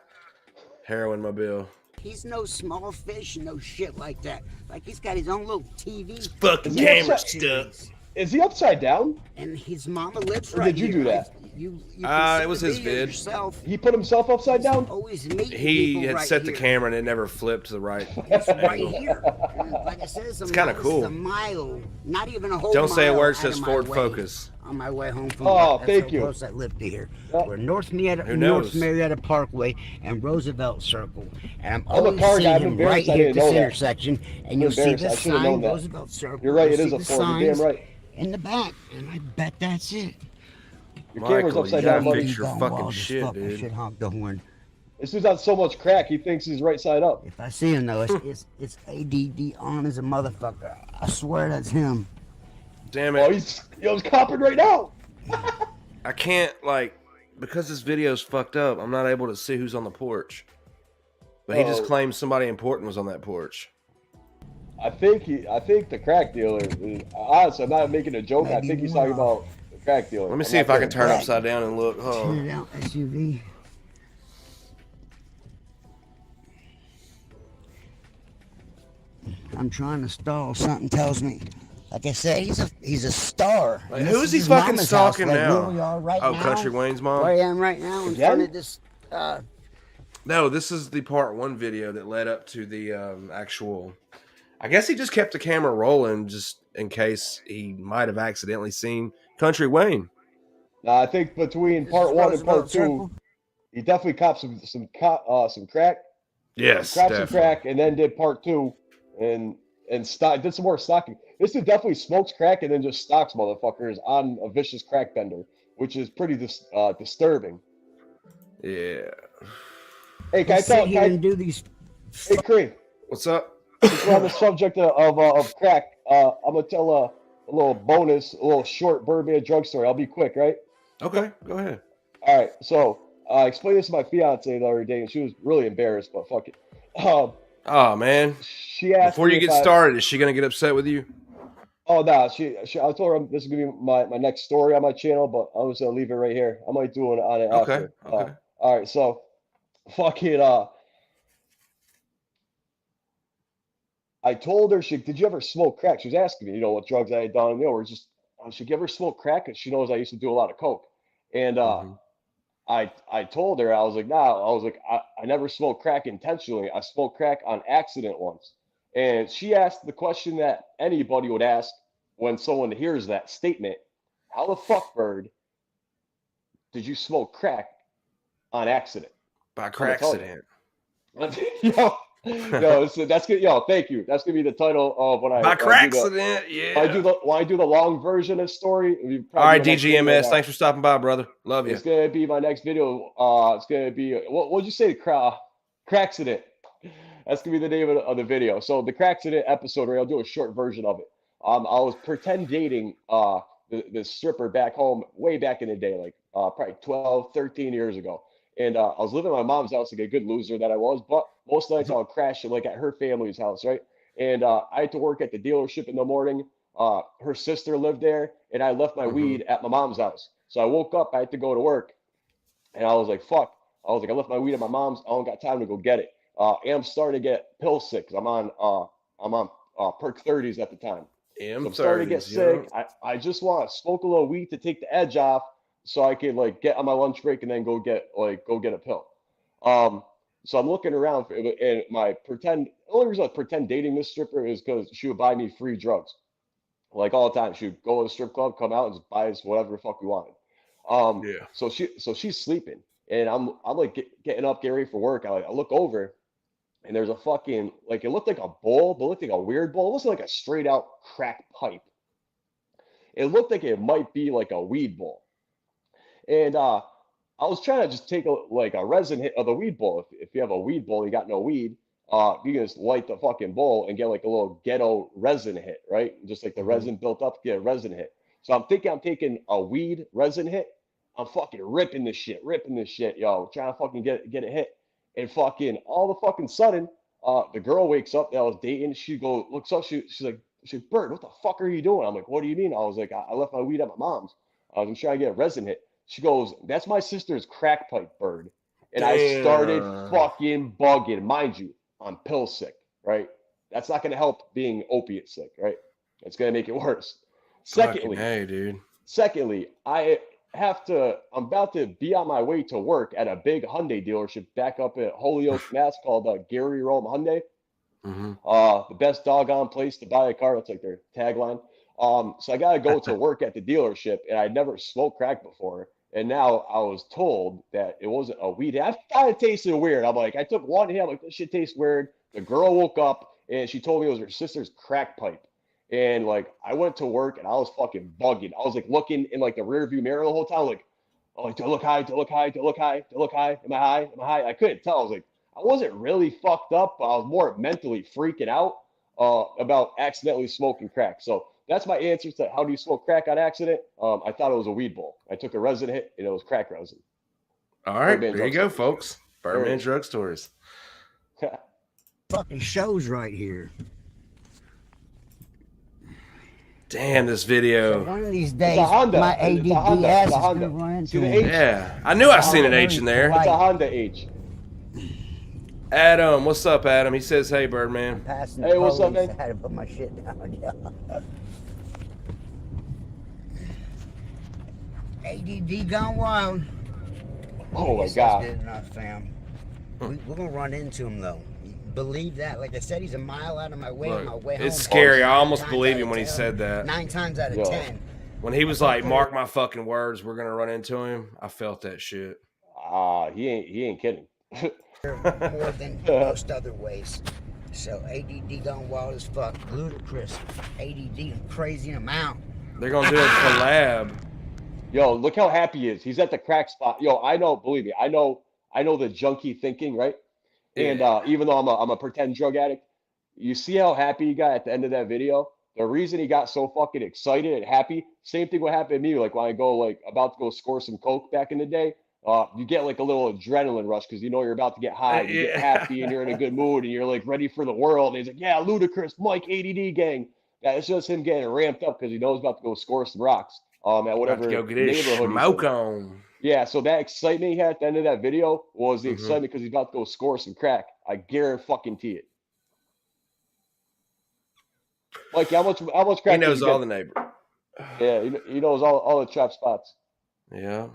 heroin mobile. He's no small fish, no shit like that. Like he's got his own little TV. Fucking Is he camera upset? stuff. Is he upside down? And his mama lives Or right did you here. do that? You can see it was the his videos vid. yourself. He put himself upside He's down. always meeting He people had right set the here. camera and it never flipped to the right It's right angle. here. And like I said, It's kinda this cool. is a mile, not even a whole Don't mile. say a word, out says of my Ford way. Focus. On my way home from Oh, work. That's thank how you. close I live to here. Yep. We're North Who knows? Marietta Parkway and Roosevelt Circle. And I'm I'm a always car guy. seeing I'm him right embarrassed I here at didn't this know that. intersection. And you'll see embarrassed. the I should have known sign, that. Roosevelt Circle. You're right, You'll it is see a the Ford. You're damn signs right. in the back. And I bet that's it. Your camera's Michael, upside you gotta down, buddy. fix your Gone fucking wild as shit, fuck. I dude. should honk the horn. This dude's on so much crack, he thinks he's right side up. If I see him though, it's ADD on as a motherfucker. I swear that's him. Damn Oh, it. he's copping right now. I can't, like, because this video's fucked up, I'm not able to see who's on the porch. But he just Oh. claimed somebody important was on that porch. I think the crack dealer. Honestly, I'm not making a joke. I Maybe think he's one talking off. about the crack dealer. Let me I'm see not if I can kidding. turn upside down and look. Turn Oh. it out, SUV. I'm trying to stall. Something tells me. Like I said, he's a star. Like, And who's this he is his fucking mama's house, stalking like now? Where we are right Oh, now, Country Wayne's mom? Where I am right now in Again? front of this. No, this is the part 1 video that led up to the actual. I guess he just kept the camera rolling just in case he might have accidentally seen Country Wayne. Nah, I think between This part is 1 and Roosevelt part 2, Circle. he definitely copped some crack. Yes, Copped some definitely. crack, and then did part 2, and did some more stocking. This dude definitely smokes crack and then just stocks motherfuckers on a vicious crack bender, which is pretty disturbing. Yeah. Hey, can I Sit tell? here and do these. Hey, Cream. What's up? Since we're on the subject of crack, I'm gonna tell a little bonus, a little short Birdman drug story. I'll be quick, right? Okay, go ahead. All right. So I explained this to my fiance the other day, and she was really embarrassed, but fuck it. Oh, man. She asked Before me you if get started, is she going to get upset with you? Oh no, I told her this is gonna be my next story on my channel, but I'm just gonna leave it right here. I might do it on it Okay, after. okay. All right. So fucking I told her, did you ever smoke crack? She was asking me, what drugs I had done. We're just, should you ever smoke crack? And she knows I used to do a lot of coke. And Mhm. I told her, I was like, nah, I was like, I never smoked crack intentionally. I smoked crack on accident once. And she asked the question that anybody would ask when someone hears that statement: how the fuck, Bird, did you smoke crack on accident? By I'm gonna tell you. accident. Yo, so that's good. Yo, thank you. That's gonna be the title of when I By when I crack do the, accident, yeah. when I do the long version of the story. It'll be All right, probably my next video DGMS, now. thanks for stopping by, brother. Love you. It's gonna be my next video. It's gonna be what'd you say? Cracksident. That's gonna be the name of the video. So the Cracksident episode, where I'll do a short version of it. I was pretend dating the stripper back home way back in the day, like probably 12, 13 years ago. And I was living at my mom's house, like a good loser that I was. But most nights I would crash like at her family's house, right? And I had to work at the dealership in the morning. Her sister lived there, and I left my weed at my mom's house. So I woke up, I had to go to work, and I was like, fuck. I was like, I left my weed at my mom's. I don't got time to go get it. And I'm starting to get pill sick, 'cause I'm on perk 30s at the time. So I'm starting to get sick. I just want to smoke a little weed to take the edge off, so I can like get on my lunch break and then go get a pill. So I'm looking around and the only reason I pretend dating this stripper is because she would buy me free drugs, like all the time. She would go to the strip club, come out, and just buy us whatever the fuck we wanted. Yeah. So she's sleeping, and I'm like getting up, getting ready for work. I look over, and there's a fucking, like, it looked like a bowl, but it looked like a weird bowl. It wasn't like a straight out crack pipe. It looked like it might be like a weed bowl. And I was trying to just take a resin hit of the weed bowl. If you have a weed bowl, you got no weed, you can just light the fucking bowl and get like a little ghetto resin hit, right? Just like the resin built up, get a resin hit. So I'm thinking I'm taking a weed resin hit. I'm fucking ripping this shit, yo, trying to fucking get it hit. And fucking all the fucking sudden, the girl wakes up that I was dating. She looks up, she's like, Bird, what the fuck are you doing? I'm like, what do you mean? I was like, I left my weed at my mom's. I was trying to get a resin hit. She goes, that's my sister's crack pipe, Bird. And I started fucking bugging. Mind you, I'm pill sick, right? That's not going to help being opiate sick, right? It's going to make it worse. Fucking hey, dude. Secondly, I I'm about to be on my way to work at a big Hyundai dealership back up at Holyoke, Mass, called Gary Rome Hyundai. Mm-hmm. The best doggone place to buy a car. That's like their tagline. So I gotta go to work at the dealership, and I'd never smoked crack before. And now I was told that it wasn't a weed. I thought it tasted weird. I'm like, I took one hit. I'm like, this shit tastes weird. The girl woke up and she told me it was her sister's crack pipe. And like, I went to work and I was fucking bugging. I was like looking in like the rear view mirror the whole time, like, oh, like, do I look high? Do I look high? Do I look high? Do I look high? Am I high? Am I high? I couldn't tell. I was like, I wasn't really fucked up, but I was more mentally freaking out about accidentally smoking crack. So that's my answer to how do you smoke crack on accident. I thought it was a weed bowl. I took a resin hit and it was crack resin. All right, Birdman there you go, Drugstores. folks. Birdman Drug Stories. Fucking shows right here. Damn, this video. One of these days, It's a Honda. my It's a ADD Honda. ass It's is a Honda. gonna run into See the him. H? Yeah, I knew I seen an H in there. It's a Honda H. Adam, what's up, Adam? He says, "Hey, Birdman." Passing Hey, what's up, police, man? I had to put my shit down. ADD gone wild. Oh my Guess that's God. good enough, fam. We're gonna run into him though. Believe that. Like I said, he's a mile out of my way on my way home. It's scary. I almost 9 believe times him out when he of said 10. that. 9 times out of Yo. 10. When he was like, "Mark my fucking words, we're gonna run into him." I felt that shit. He ain't kidding. More than most other ways. So ADD gone wild as fuck. Ludicrous. ADD crazy amount. They're gonna do a collab. Yo, look how happy he is. He's at the crack spot. Yo, I know, believe me, I know the junkie thinking, right? And even though I'm a pretend drug addict, you see how happy he got at the end of that video? The reason he got so fucking excited and happy, same thing would happen to me. Like when I go like about to go score some coke back in the day, you get like a little adrenaline rush because you know you're about to get high, you get happy, and you're in a good mood, and you're like ready for the world. And he's like, "Yeah, Ludacris, Mike, ADD gang." Yeah, it's just him getting ramped up because he knows about to go score some rocks. At About whatever to go get his neighborhood he's smoke in. on. Yeah, so that excitement he had at the end of that video was the Mhm. excitement because he's about to go score some crack. I guarantee it. Like how much crack? He did knows you all get? the neighbor. Yeah, he knows all the trap spots. Yeah.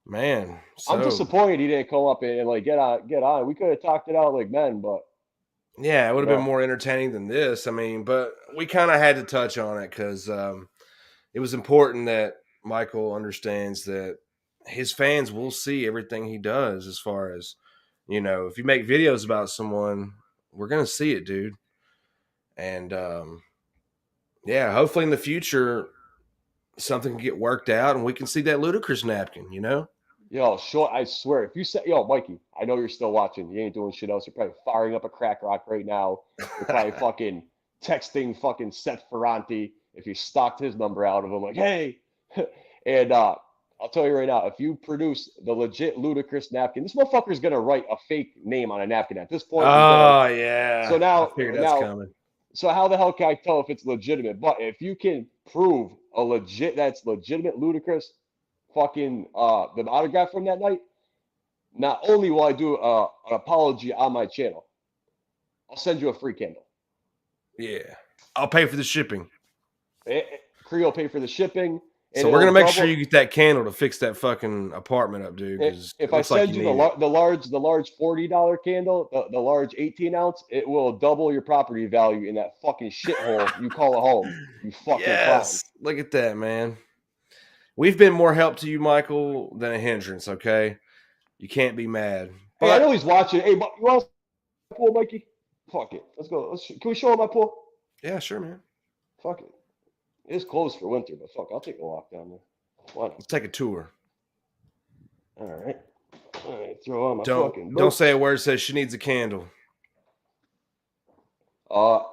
Man, I'm so disappointed he didn't come up and like get on. We could have talked it out like men, but yeah, it would have Yeah. been more entertaining than this. I mean, but we kind of had to touch on it because it was important that Michael understands that his fans will see everything he does. As far as if you make videos about someone, we're gonna see it, dude. And yeah, hopefully in the future something can get worked out and we can see that Ludacris napkin. yo, short. I swear, if you say, yo, Mikey, I know you're still watching. You ain't doing shit else. You're probably firing up a crack rock right now. You're probably fucking texting fucking Seth Ferranti if you stalked his number out of him, like, hey. And I'll tell you right now, if you produce the legit Ludacris napkin, this motherfucker's gonna write a fake name on a napkin at this point. Oh yeah. So now- I figured that's now- coming. So how the hell can I tell if it's legitimate? But if you can prove that's legitimate Ludacris fucking the autograph from that night, not only will I do an apology on my channel, I'll send you a free candle. Yeah, I'll pay for the shipping. Creo will pay for the shipping. And So we're gonna make double- sure you get that candle to fix that fucking apartment up, dude. 'Cause If it I looks like send you need it. the large $40 candle, the large 18-ounce, it will double your property value in that fucking shithole you call a home. You fucking Yes, look at that, man. We've been more help to you, Michael, than a hindrance. Okay, you can't be mad. Hey, I But know he's watching. Hey, you want to my pool, Mikey? Fuck it. Let's go. Can we show him my pool? yeah, sure, man. Fuck it. It's closed for winter, but fuck, I'll take a walk down there. Why not? Let's take a tour. All right. All right. Throw on my Don't fucking don't boots. say a word that says she needs a candle. Go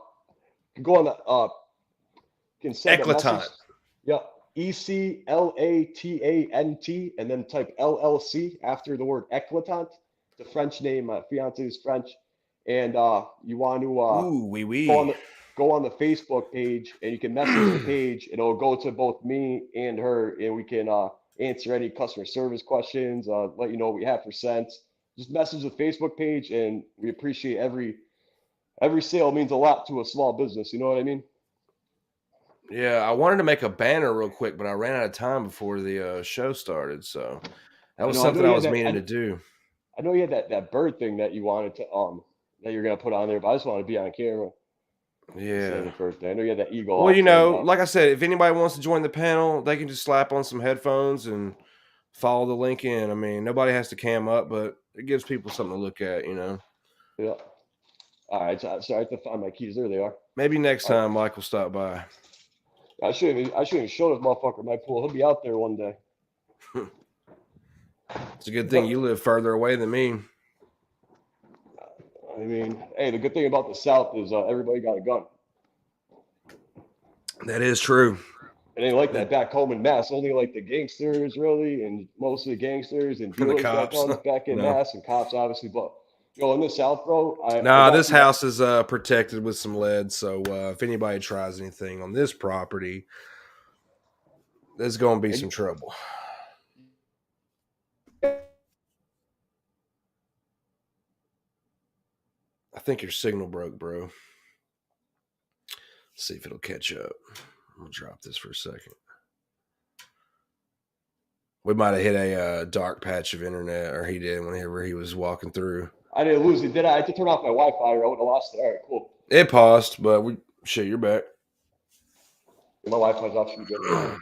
on the you can send a Eclatant. message. Yeah. ECLATANT and then type LLC after the word eclatant. It's a French name. My fiance is French, and you want to Ooh, wee wee. go on the Facebook page and you can message the page. It'll go to both me and her, and we can answer any customer service questions, let you know what we have for cents. Just message the Facebook page, and we appreciate every sale. Means a lot to a small business. You know what I mean? Yeah, I wanted to make a banner real quick, but I ran out of time before the show started. So that was I know something you I had was that. meaning to do. I know you had that bird thing that you wanted to that you're gonna put on there, but I just want to be on camera to say Yeah. happy birthday. I know you had that eagle Well, all framed up. like I said, if anybody wants to join the panel, they can just slap on some headphones and follow the link in. I mean, nobody has to cam up, but it gives people something to look at. Yeah. All right. So I have to find my keys. There they are. Maybe next All right. time Mike will stop by. I shouldn't show this motherfucker my pool. He'll be out there one day. It's a good thing you live further away than me. I mean, hey, the good thing about the South is everybody got a gun. That is true. It ain't like that back home in Mass. Only like the gangsters, really, and mostly gangsters and The dealers got cops. guns back in No. Mass and cops, obviously. But in the South, bro, I Nah, got this to that. house is protected with some lead, so if anybody tries anything on this property, there's going to be some trouble. I think your signal broke, bro. Let's see if it'll catch up. I'm going to drop this for a second. We might have hit a dark patch of internet, or he did whenever he was walking through. I didn't lose it, did I? I had to turn off my Wi-Fi, or I would have lost it. All right, cool. It paused, but you're back. My Wi-Fi's off. Should be good.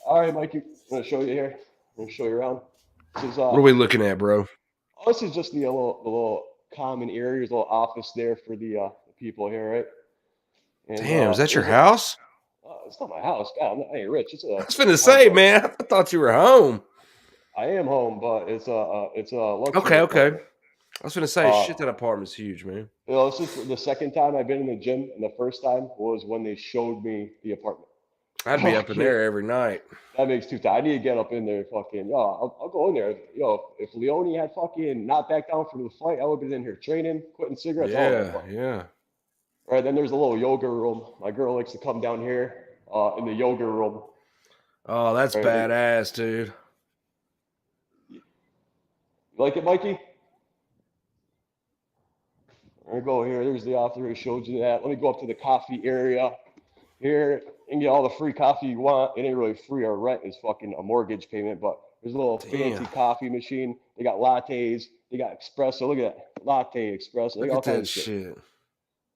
All right, Mike, I'm gonna show you here. I'm gonna show you around. This is What are we looking at, bro? this is just the little common area, there's a little office there for the people here, right? And, Damn, is that your there's a- house? It's not my house. God, I ain't rich. It's I was finna say, man, I thought you were home. I am home, but it's a luxury Okay. apartment. I was finna say, shit, that apartment's huge, man. This is the second time I've been in the gym, and the first time was when they showed me the apartment. I'd be up in there every night. That makes two times. I need to get up in there, fucking. Yo, I'll go in there. Yo, if Leone had fucking not backed down from the fight, I would have been in here training, quitting cigarettes. All that. Yeah. All right, then there's a little yoga room. My girl likes to come down here in the yoga room. Oh, that's Right, badass, dude. You like it, Mikey? There we go here. There's the officer who showed you that. Let me go up to the coffee area here and get all the free coffee you want. It ain't really free. Our rent is fucking a mortgage payment, but there's a little fancy coffee machine. They got lattes. They got espresso. Look at that. Latte espresso. They Look got all at kinds that of shit. shit.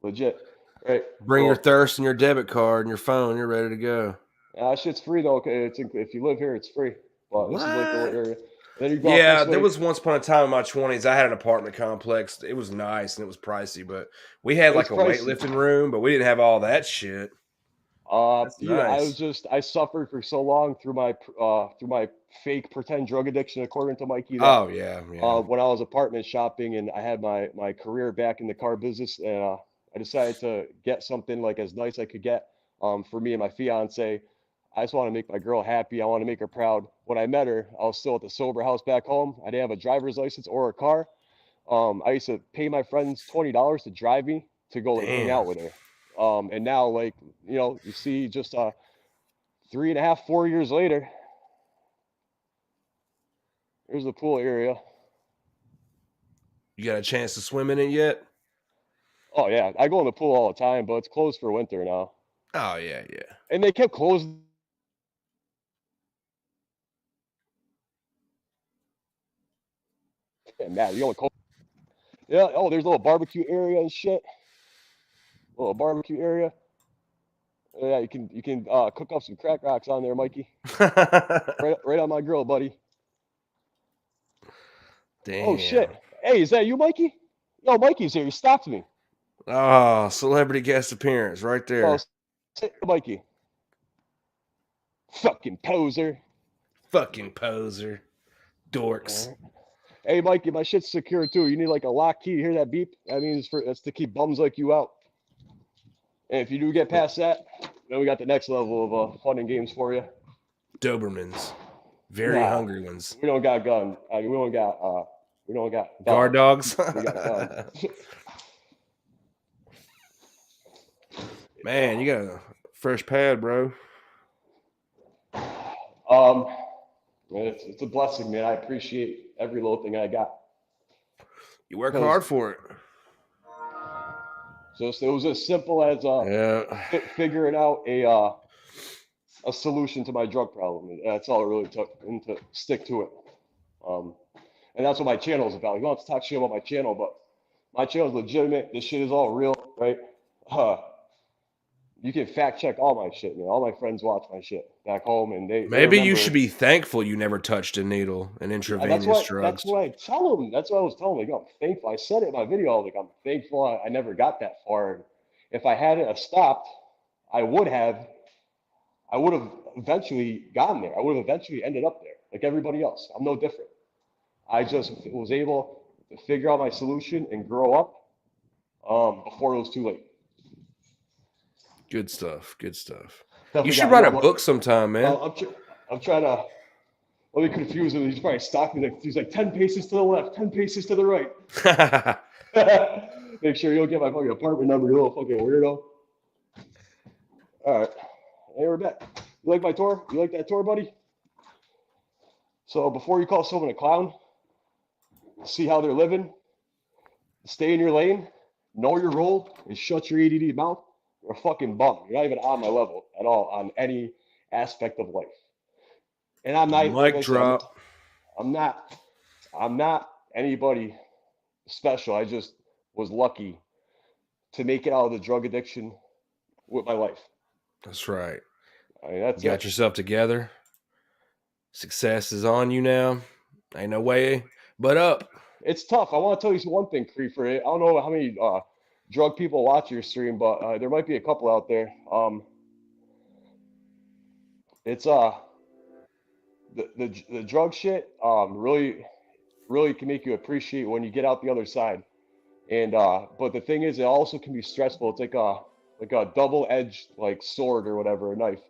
Legit. Right. Bring your thirst and your debit card and your phone. You're ready to go. Shit's free though. If you live here, it's free. But this is like the little area. Then you go Yeah, there was once upon a time in my 20s, I had an apartment complex. It was nice and it was pricey, but we had like a weightlifting room, but we didn't have all that shit. Dude, nice. I suffered for so long through my fake pretend drug addiction, according to Mikey. Oh yeah. When I was apartment shopping and I had my career back in the car business, and I decided to get something like as nice I could get for me and my fiance. I just want to make my girl happy. I want to make her proud. When I met her, I was still at the sober house back home. I didn't have a driver's license or a car. I used to pay my friends $20 to drive me to go hang out with her. And now, like, you see just 3.5, 4 years later, there's the pool area. You got a chance to swim in it yet? Oh, yeah. I go in the pool all the time, but it's closed for winter now. Oh, yeah. And they kept closing. Mad. Yeah. Oh, there's a little barbecue area and shit. Little barbecue area. Yeah, you can cook up some crack rocks on there, Mikey. right on my grill, buddy. Damn. Oh shit! Hey, is that you, Mikey? Yo, Mikey's here. He stopped me. Oh, celebrity guest appearance right there. Oh, Mikey. Fucking poser. Dorks. Right. Hey, Mikey, my shit's secure too. You need like a lock key. You hear that beep? That means that's to keep bums like you out. And if you do get past that, then we got the next level of fun and games for you. Dobermans. Very hungry ones. We don't got gun. I mean, we don't got dogs. Guard dogs. We got Man, you got a fresh pad, bro. It's a blessing, man. I appreciate every little thing I got. You work hard for it. So it was as simple as Yeah. figuring out a solution to my drug problem. That's all it really took, and to stick to it. Um, and that's what my channel is about. You don't have to talk shit about my channel, but my channel is legitimate. This shit is all real, right? Uh, you can fact check all my shit, man. All my friends watch my shit back home, and they Maybe you remember. should be thankful you never touched a needle and Yeah, intravenous that's drugs. what I tell them. That's what I was telling them. Like, I'm thankful. I said it in my video. I was like, I'm thankful I never got that far. If I had it stopped, I would have. I would have eventually gotten there. I would have eventually ended up there, like everybody else. I'm no different. I just was able to figure out my solution and grow up before it was too late. Good stuff. Good stuff. You Definitely should got write a more. book sometime, man. I'm trying to. Let me confuse him. He's probably stalking me. He's like 10 paces to the left, 10 paces to the right. Make sure you don't get my fucking apartment number, you little fucking weirdo. All right. Hey, we're back. You like my tour? You like that tour, buddy? So before you call someone a clown, see how they're living, stay in your lane, know your role, and shut your ADD mouth. You're a fucking bum. You're not even on my level at all on any aspect of life. And I'm not, like Mic I said, drop. I'm not, I'm not anybody special. I just was lucky to make it out of the drug addiction with my life. That's right. I mean, that's You got it. yourself together. Success is on you now. Ain't no way but up. It's tough. I want to tell you one thing, Creeper. I don't know how many drug people watch your stream, but there might be a couple out there. It's the drug shit really can make you appreciate when you get out the other side. And but the thing is, it also can be stressful. It's like a double-edged like sword or whatever, a knife.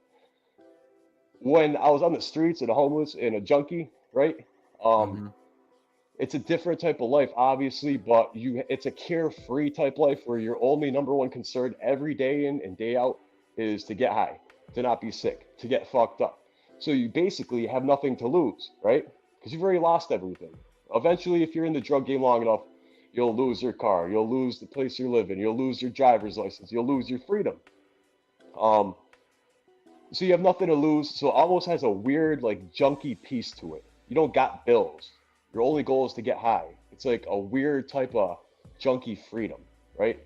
When I was on the streets and a homeless and a junkie, right? Um, Hmm. it's a different type of life, obviously, but it's a carefree type life where your only number one concern every day in and day out is to get high, to not be sick, to get fucked up. So you basically have nothing to lose, right? Because you've already lost everything. Eventually, if you're in the drug game long enough, you'll lose your car, you'll lose the place you live in, you'll lose your driver's license, you'll lose your freedom. Um, so you have nothing to lose. So it almost has a weird, like, junky piece to it. You don't got bills. Your only goal is to get high. It's like a weird type of junky freedom, right?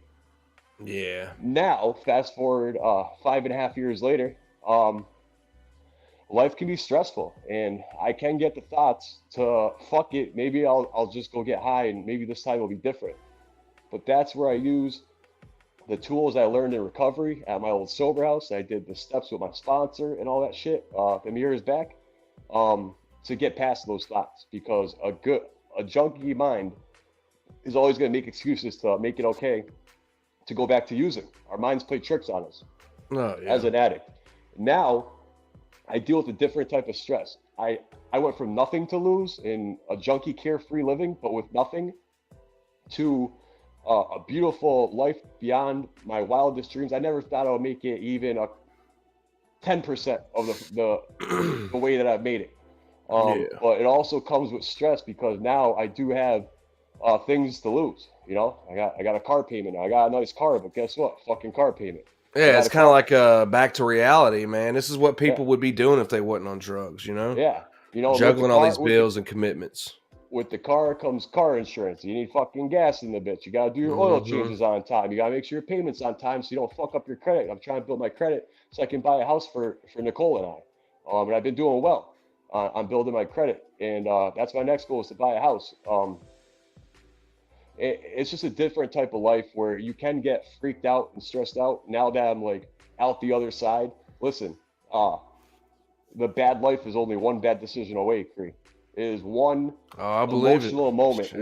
Yeah. Now, fast forward 5.5 years later, um, life can be stressful, and I can get the thoughts to fuck it. Maybe I'll just go get high, and maybe this time will be different. But that's where I use the tools I learned in recovery at my old sober house. I did the steps with my sponsor and all that shit the years back to get past those thoughts because a junkie mind is always going to make excuses to make it okay to go back to using. Our minds play tricks on us Oh as yeah. an addict. Now I deal with a different type of stress. I went from nothing to lose in a junkie carefree living, but with nothing, to a beautiful life beyond my wildest dreams. I never thought I would make it even a 10% of the way that I've made it. Yeah. But it also comes with stress because now I do have things to lose. You know, I got a car payment. I got a nice car, but guess what? Fucking car payment. I Yeah, got it's a kind of car. like back to reality, man. This is what Yeah, people would be doing if they wasn't on drugs, you know? yeah. You know, Juggling all these bills and commitments. with the car comes car insurance. You need fucking gas in the bitch. You gotta do your oil Hmm. changes on time. You gotta make sure your payments on time so you don't fuck up your credit. I'm trying to build my credit so I can buy a house for Nicole and I. And I've been doing well on building my credit, and that's my next goal is to buy a house. It's just a different type of life where you can get freaked out and stressed out. Now that I'm like out the other side, listen, uh, the bad life is only one bad decision away, Cree. It is one Oh, I believe it. emotional moment, Shit.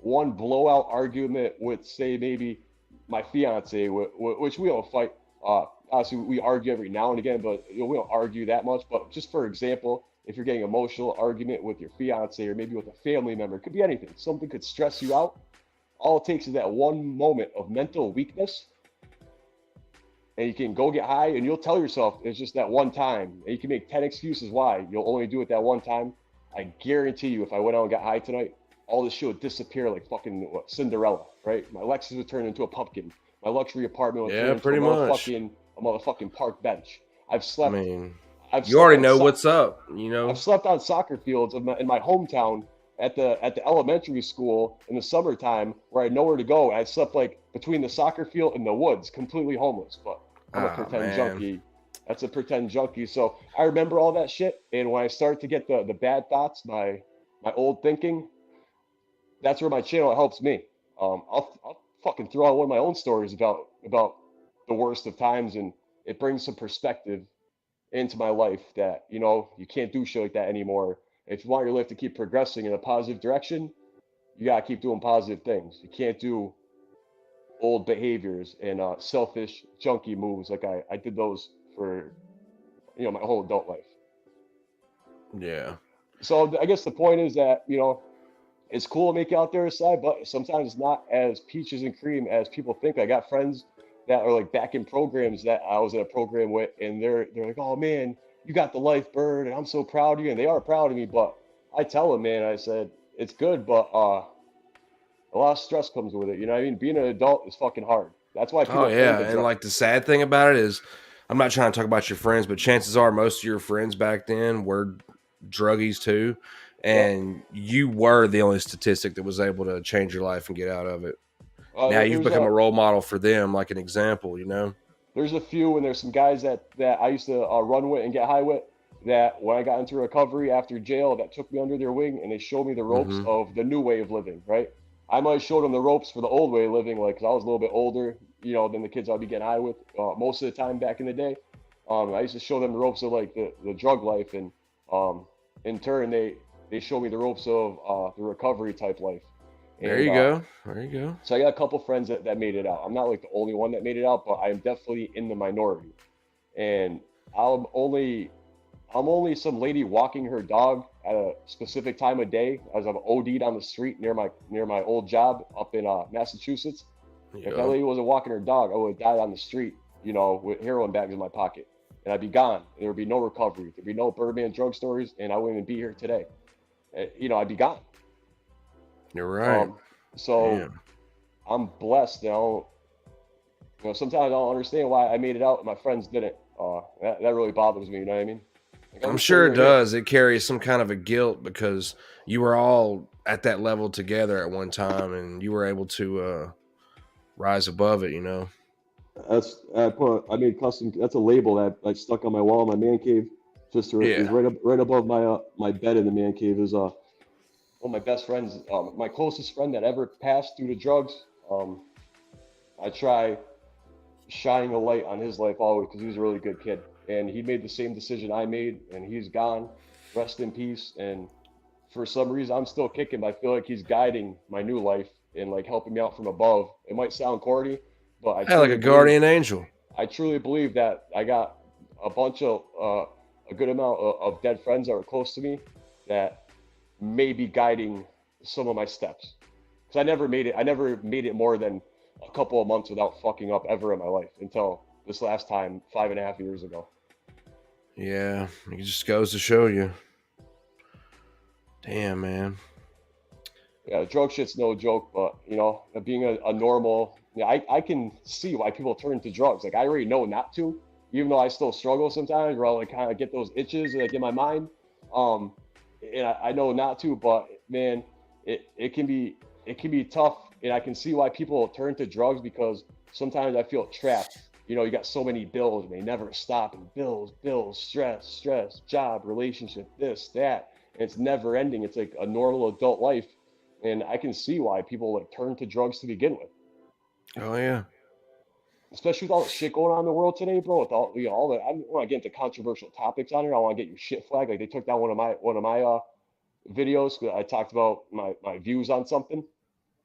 one blowout argument with, say, maybe my fiance, which we don't fight. Obviously, we argue every now and again, but you know, we don't argue that much. But just for example, if you're getting emotional argument with your fiance or maybe with a family member, it could be anything. Something could stress you out. All it takes is that one moment of mental weakness, and you can go get high, and you'll tell yourself it's just that one time, and you can make 10 excuses why you'll only do it that one time. I guarantee you, if I went out and got high tonight, all this shit would disappear like fucking what, Cinderella, right? My Lexus would turn into a pumpkin. My luxury apartment would turn Yeah, into pretty much. a motherfucking park bench. I've I slept mean, I've you slept already on know so- what's up, you I've know? slept on soccer fields in my hometown at the elementary school in the summertime where I had nowhere to go. I slept like between the soccer field and the woods, completely homeless. But I'm a Ah, pretend man. junkie. That's a pretend junkie. So I remember all that shit, and when I start to get the bad thoughts, my old thinking, that's where my channel helps me. I'll fucking throw out one of my own stories about the worst of times, and it brings some perspective into my life that you can't do shit like that anymore. If you want your life to keep progressing in a positive direction, you gotta keep doing positive things. You can't do old behaviors and selfish, junky moves like I did those for my whole adult life. Yeah. So I guess the point is that it's cool to make it out there aside, but sometimes it's not as peaches and cream as people think. I got friends that are like back in programs that I was in a program with, and they're like, "Oh man, you got the life, Bird, and I'm so proud of you." And they are proud of me, but I tell them, man, I said it's good, but a lot of stress comes with it. You know what I mean? Being an adult is fucking hard. That's why Oh people turn yeah, to and drugs. like the sad thing about it is, I'm not trying to talk about your friends, but chances are most of your friends back then were druggies too, Yep. and you were the only statistic that was able to change your life and get out of it. Now you've There's become a a role model for them, like an example, you know? there's a few, and there's some guys that I used to run with and get high with. That when I got into recovery after jail, that took me under their wing and they showed me the ropes Mm-hmm. of the new way of living. Right? I might have showed them the ropes for the old way of living, like 'cause I was a little bit older, than the kids I'd be getting high with most of the time back in the day. I used to show them the ropes of like the drug life, and um, in turn they showed me the ropes of the recovery type life. There And you go. There you go. so I got a couple friends that made it out. I'm not like the only one that made it out, but I'm definitely in the minority. And I'm only I'm only some lady walking her dog at a specific time of day as I'm OD'd on the street near my old job up in Massachusetts. If that Yeah. lady wasn't walking her dog, I would have died on the street, with heroin bags in my pocket, and I'd be gone. There would be no recovery. There'd be no Birdman drug stories, and I wouldn't even be here today. I'd be gone. You're right. Um, so Damn. I'm blessed. Sometimes I don't understand why I made it out and my friends didn't. That really bothers me. You know what I mean? Like I'm I'm still sure it here. does. It carries some kind of a guilt because you were all at that level together at one time and you were able to rise above it, you know? I made custom. That's a label that I stuck on my wall in my man cave. Is Yeah. right above my bed in the man cave is one of my best friends, my closest friend that ever passed through the drugs. I try shining a light on his life always because he was a really good kid, and he made the same decision I made, and he's gone. Rest in peace. And for some reason, I'm still kicking, but I feel like he's guiding my new life and like helping me out from above. It might sound corny, but Hey, like a guardian angel. I truly believe that I got a bunch of a good amount of dead friends that were close to me that may be guiding some of my steps. Because I never made it more than a couple of months without fucking up ever in my life until this last time 5.5 years ago. Yeah. It just goes to show you. Damn, man. Yeah, the drug shit's no joke, but being a normal, I can see why people turn to drugs. Like I already know not to, even though I still struggle sometimes, where I'll like kind of get those itches like in my mind. Um, and I know not to, but man, it can be tough, and I can see why people turn to drugs because sometimes I feel trapped. You got so many bills, and they never stop, and bills, stress, job, relationship, this, that, and it's never ending. It's like a normal adult life, and I can see why people like turn to drugs to begin with, Oh, yeah. especially with all the shit going on in the world today, bro. With all the I don't want to get into controversial topics on here. I want to get your shit flagged. Like they took down one of my videos. I talked about my views on something,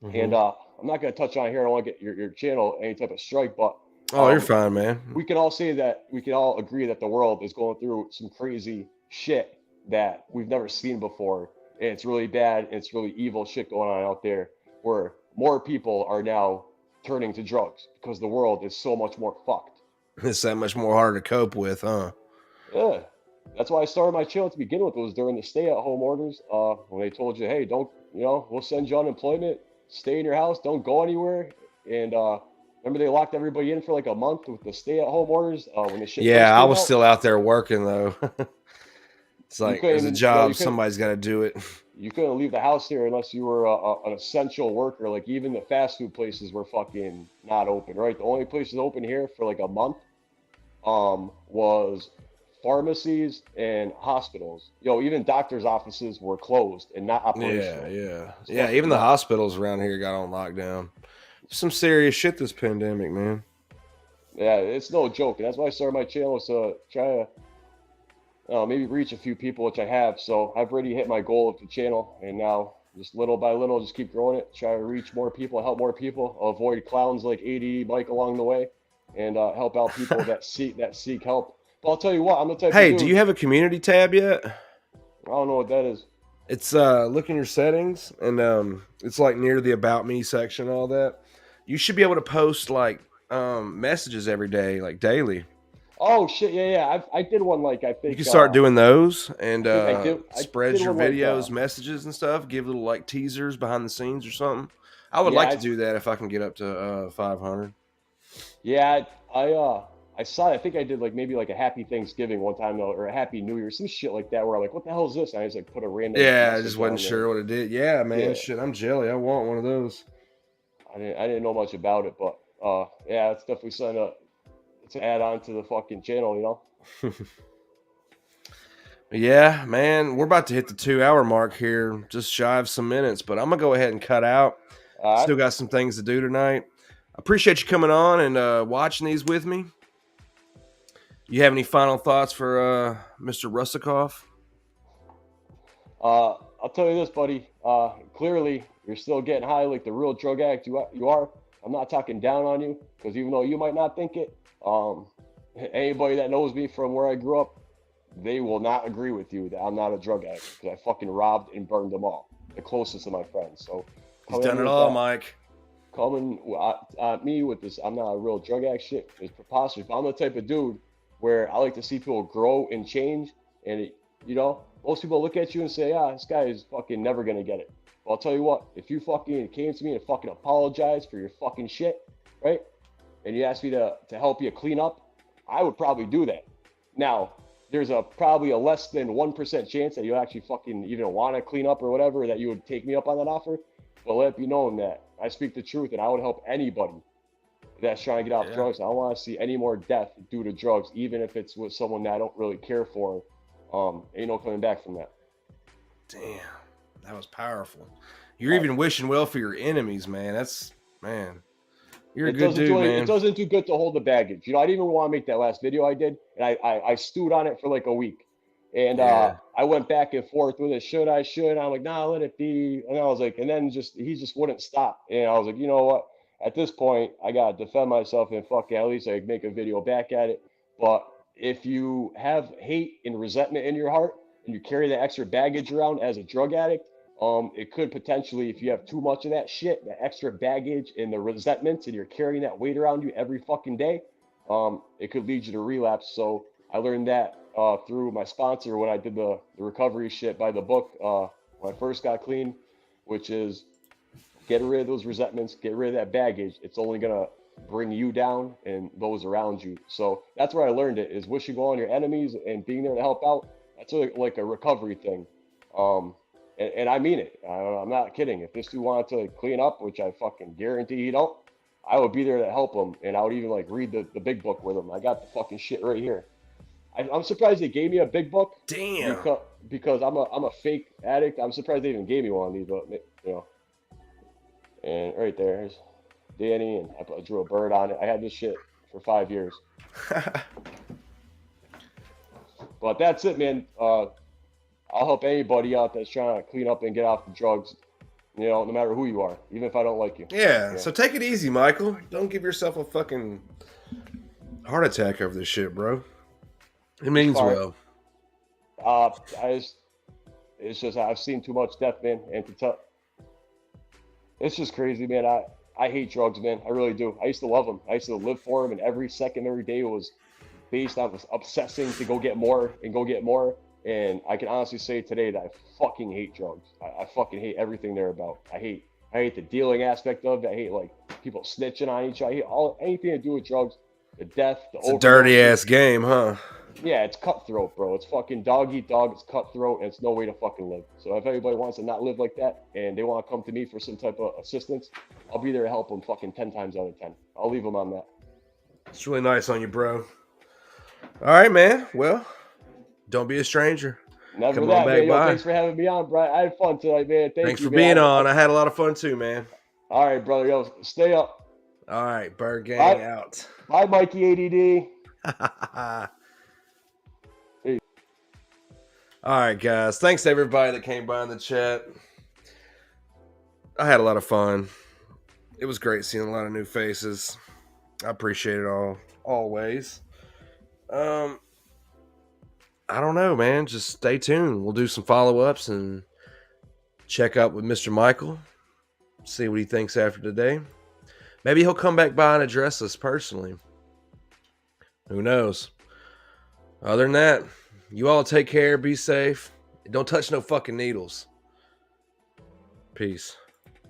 and Hmm. I'm not going to touch on it here. I don't want to get your channel any type of strike, but Oh, you're um, fine, man. we can all say that we can all agree that the world is going through some crazy shit that we've never seen before, and it's really bad. And it's really evil shit going on out there, where more people are now turning to drugs because the world is so much more fucked. It's that much more hard to cope with, huh? Yeah. That's why I started my channel to begin with. Was during the stay-at-home orders. When they told you, hey, don't, we'll send you unemployment, stay in your house, don't go anywhere, and Remember they locked everybody in for like a month with the stay-at-home orders when the shit first Yeah, I came was out. still out there working though. It's You like couldn't there's a even, yo, job, somebody's got to do it. you couldn't leave the house here unless you were an essential worker. Like even the fast food places were fucking not open, right? The only places open here for like a month was pharmacies and hospitals. Yo, even doctors' offices were closed and not Yeah, operational. yeah, It's yeah. fucking Even the nuts. hospitals around here got on lockdown. Some serious shit this pandemic, man. Yeah, it's no joke, and that's why I started my channel is to try to maybe reach a few people, which I have. So I've already hit my goal of the channel, and now just little by little, just keep growing it. Try to reach more people, help more people, avoid clowns like AD Mike along the way, and help out people that seek help. But I'll tell you what, I'm the type of Hey, do dude. you have a community tab yet? I don't know what that is. It's look in your settings, and it's like near the about me section, and all that. You should be able to post like messages every day, like daily. Oh shit, yeah, yeah. I did one like You can start doing those and I think I spread did your one like videos, messages, and stuff. Give little like teasers behind the scenes or something. I would yeah, like to do that if I can get up to 500. yeah, I saw. I think I did like maybe like a Happy Thanksgiving one time though, or a Happy New Year, some shit like that. Where I'm like, what the hell is this? And I just like put a random Yeah, I just message wasn't on there. sure what it did. Yeah, man, Yeah, shit, I'm jelly. I want one of those. I didn't know much about it, but yeah, it's definitely something to add on to the fucking channel, you know. Yeah, man, we're about to hit the 2 hour mark here, just shy of some minutes, but I'm gonna go ahead and cut out. All right. Still got some things to do tonight. I appreciate you coming on and watching these with me. You have any final thoughts for Mr. Russakoff? I'll tell you this, buddy. Clearly, you're still getting high like the real drug addict you are. I'm not talking down on you because even though you might not think it, anybody that knows me from where I grew up, they will not agree with you that I'm not a drug addict because I fucking robbed and burned them all, the closest of my friends. So He's come at done me it with all, that. Mike. Coming at me with this, I'm not a real drug addict shit. It's preposterous. But I'm the type of dude where I like to see people grow and change. And you know, most people look at you and say, "Ah, this guy is fucking never gonna get it." Well, I'll tell you what. If you fucking came to me and fucking apologized for your fucking shit, right? And you asked me to help you clean up, I would probably do that. Now, there's probably a less than 1% chance that you actually fucking even want to clean up or whatever, that you would take me up on that offer. But let it be known that I speak the truth and I would help anybody that's trying to get off Yeah. drugs. I don't want to see any more death due to drugs, even if it's with someone that I don't really care for. Ain't no coming back from that. Damn, that was powerful. You're even wishing well for your enemies, man. Man. You're a It good doesn't dude, do man. it doesn't do good to hold the baggage. You know, I didn't even want to make that last video I did, and I stewed on it for like a week, and Yeah. I went back and forth with it. Should I? Should I'm like, nah, let it be. And I was like, and then he just wouldn't stop, and I was like, you know what? At this point, I gotta defend myself and fuck it, at least I make a video back at it. But if you have hate and resentment in your heart, and you carry that extra baggage around as a drug addict, it could potentially, if you have too much of that shit, that extra baggage and the resentments, and you're carrying that weight around you every fucking day, it could lead you to relapse. So I learned that through my sponsor when I did the recovery shit by the book when I first got clean, which is get rid of those resentments, get rid of that baggage. It's only gonna bring you down and those around you. So that's where I learned it, is wishing well on your enemies and being there to help out. That's like a recovery thing. Um, and I mean it. I'm not kidding. If this dude wanted to clean up, which I fucking guarantee he don't, I would be there to help him, and I would even like read the big book with him. I got the fucking shit right here. I'm surprised they gave me a big book Damn. because I'm a fake addict. I'm surprised they even gave me one of these, but you know. And right there's Danny, and I drew a bird on it. I had this shit for 5 years. But that's it, man. I'll help anybody out that's trying to clean up and get off the drugs. You know, no matter who you are, even if I don't like you. Yeah, Yeah. so take it easy, Michael. Don't give yourself a fucking heart attack over this shit, bro. It means Fine. well. It's just I've seen too much death, man, and to tell, it's just crazy, man. I hate drugs, man. I really do. I used to love them. I used to live for them, and every second, every day was based on was obsessing to go get more and go get more. And I can honestly say today that I fucking hate drugs. I fucking hate everything they're about. I hate I hate the dealing aspect of it. I hate like people snitching on each other. I hate anything to do with drugs, the death, the It's a dirty overdoses. ass game, huh? Yeah, it's cutthroat, bro. It's fucking dog eat dog. It's cutthroat, and it's no way to fucking live. So if anybody wants to not live like that, and they want to come to me for some type of assistance, I'll be there to help them fucking 10 times out of 10. I'll leave them on that. It's really nice on you, bro. All right, man. Well, don't be a stranger. Never Come that, on back man. Yo, by. thanks for having me on, Brian. I had fun tonight, man. Thanks You, for man. being on. I had a lot of fun too, man. All right, brother. Yo, stay up. All right, Bird Gang Bye. out. Bye, Mikey ADD. All right, guys. Thanks to everybody that came by in the chat. I had a lot of fun. It was great seeing a lot of new faces. I appreciate it all, always. I don't know, man. Just stay tuned. We'll do some follow-ups and check up with Mr. Michael. See what he thinks after today. Maybe he'll come back by and address us personally. Who knows? Other than that, you all take care. Be safe. Don't touch no fucking needles. Peace.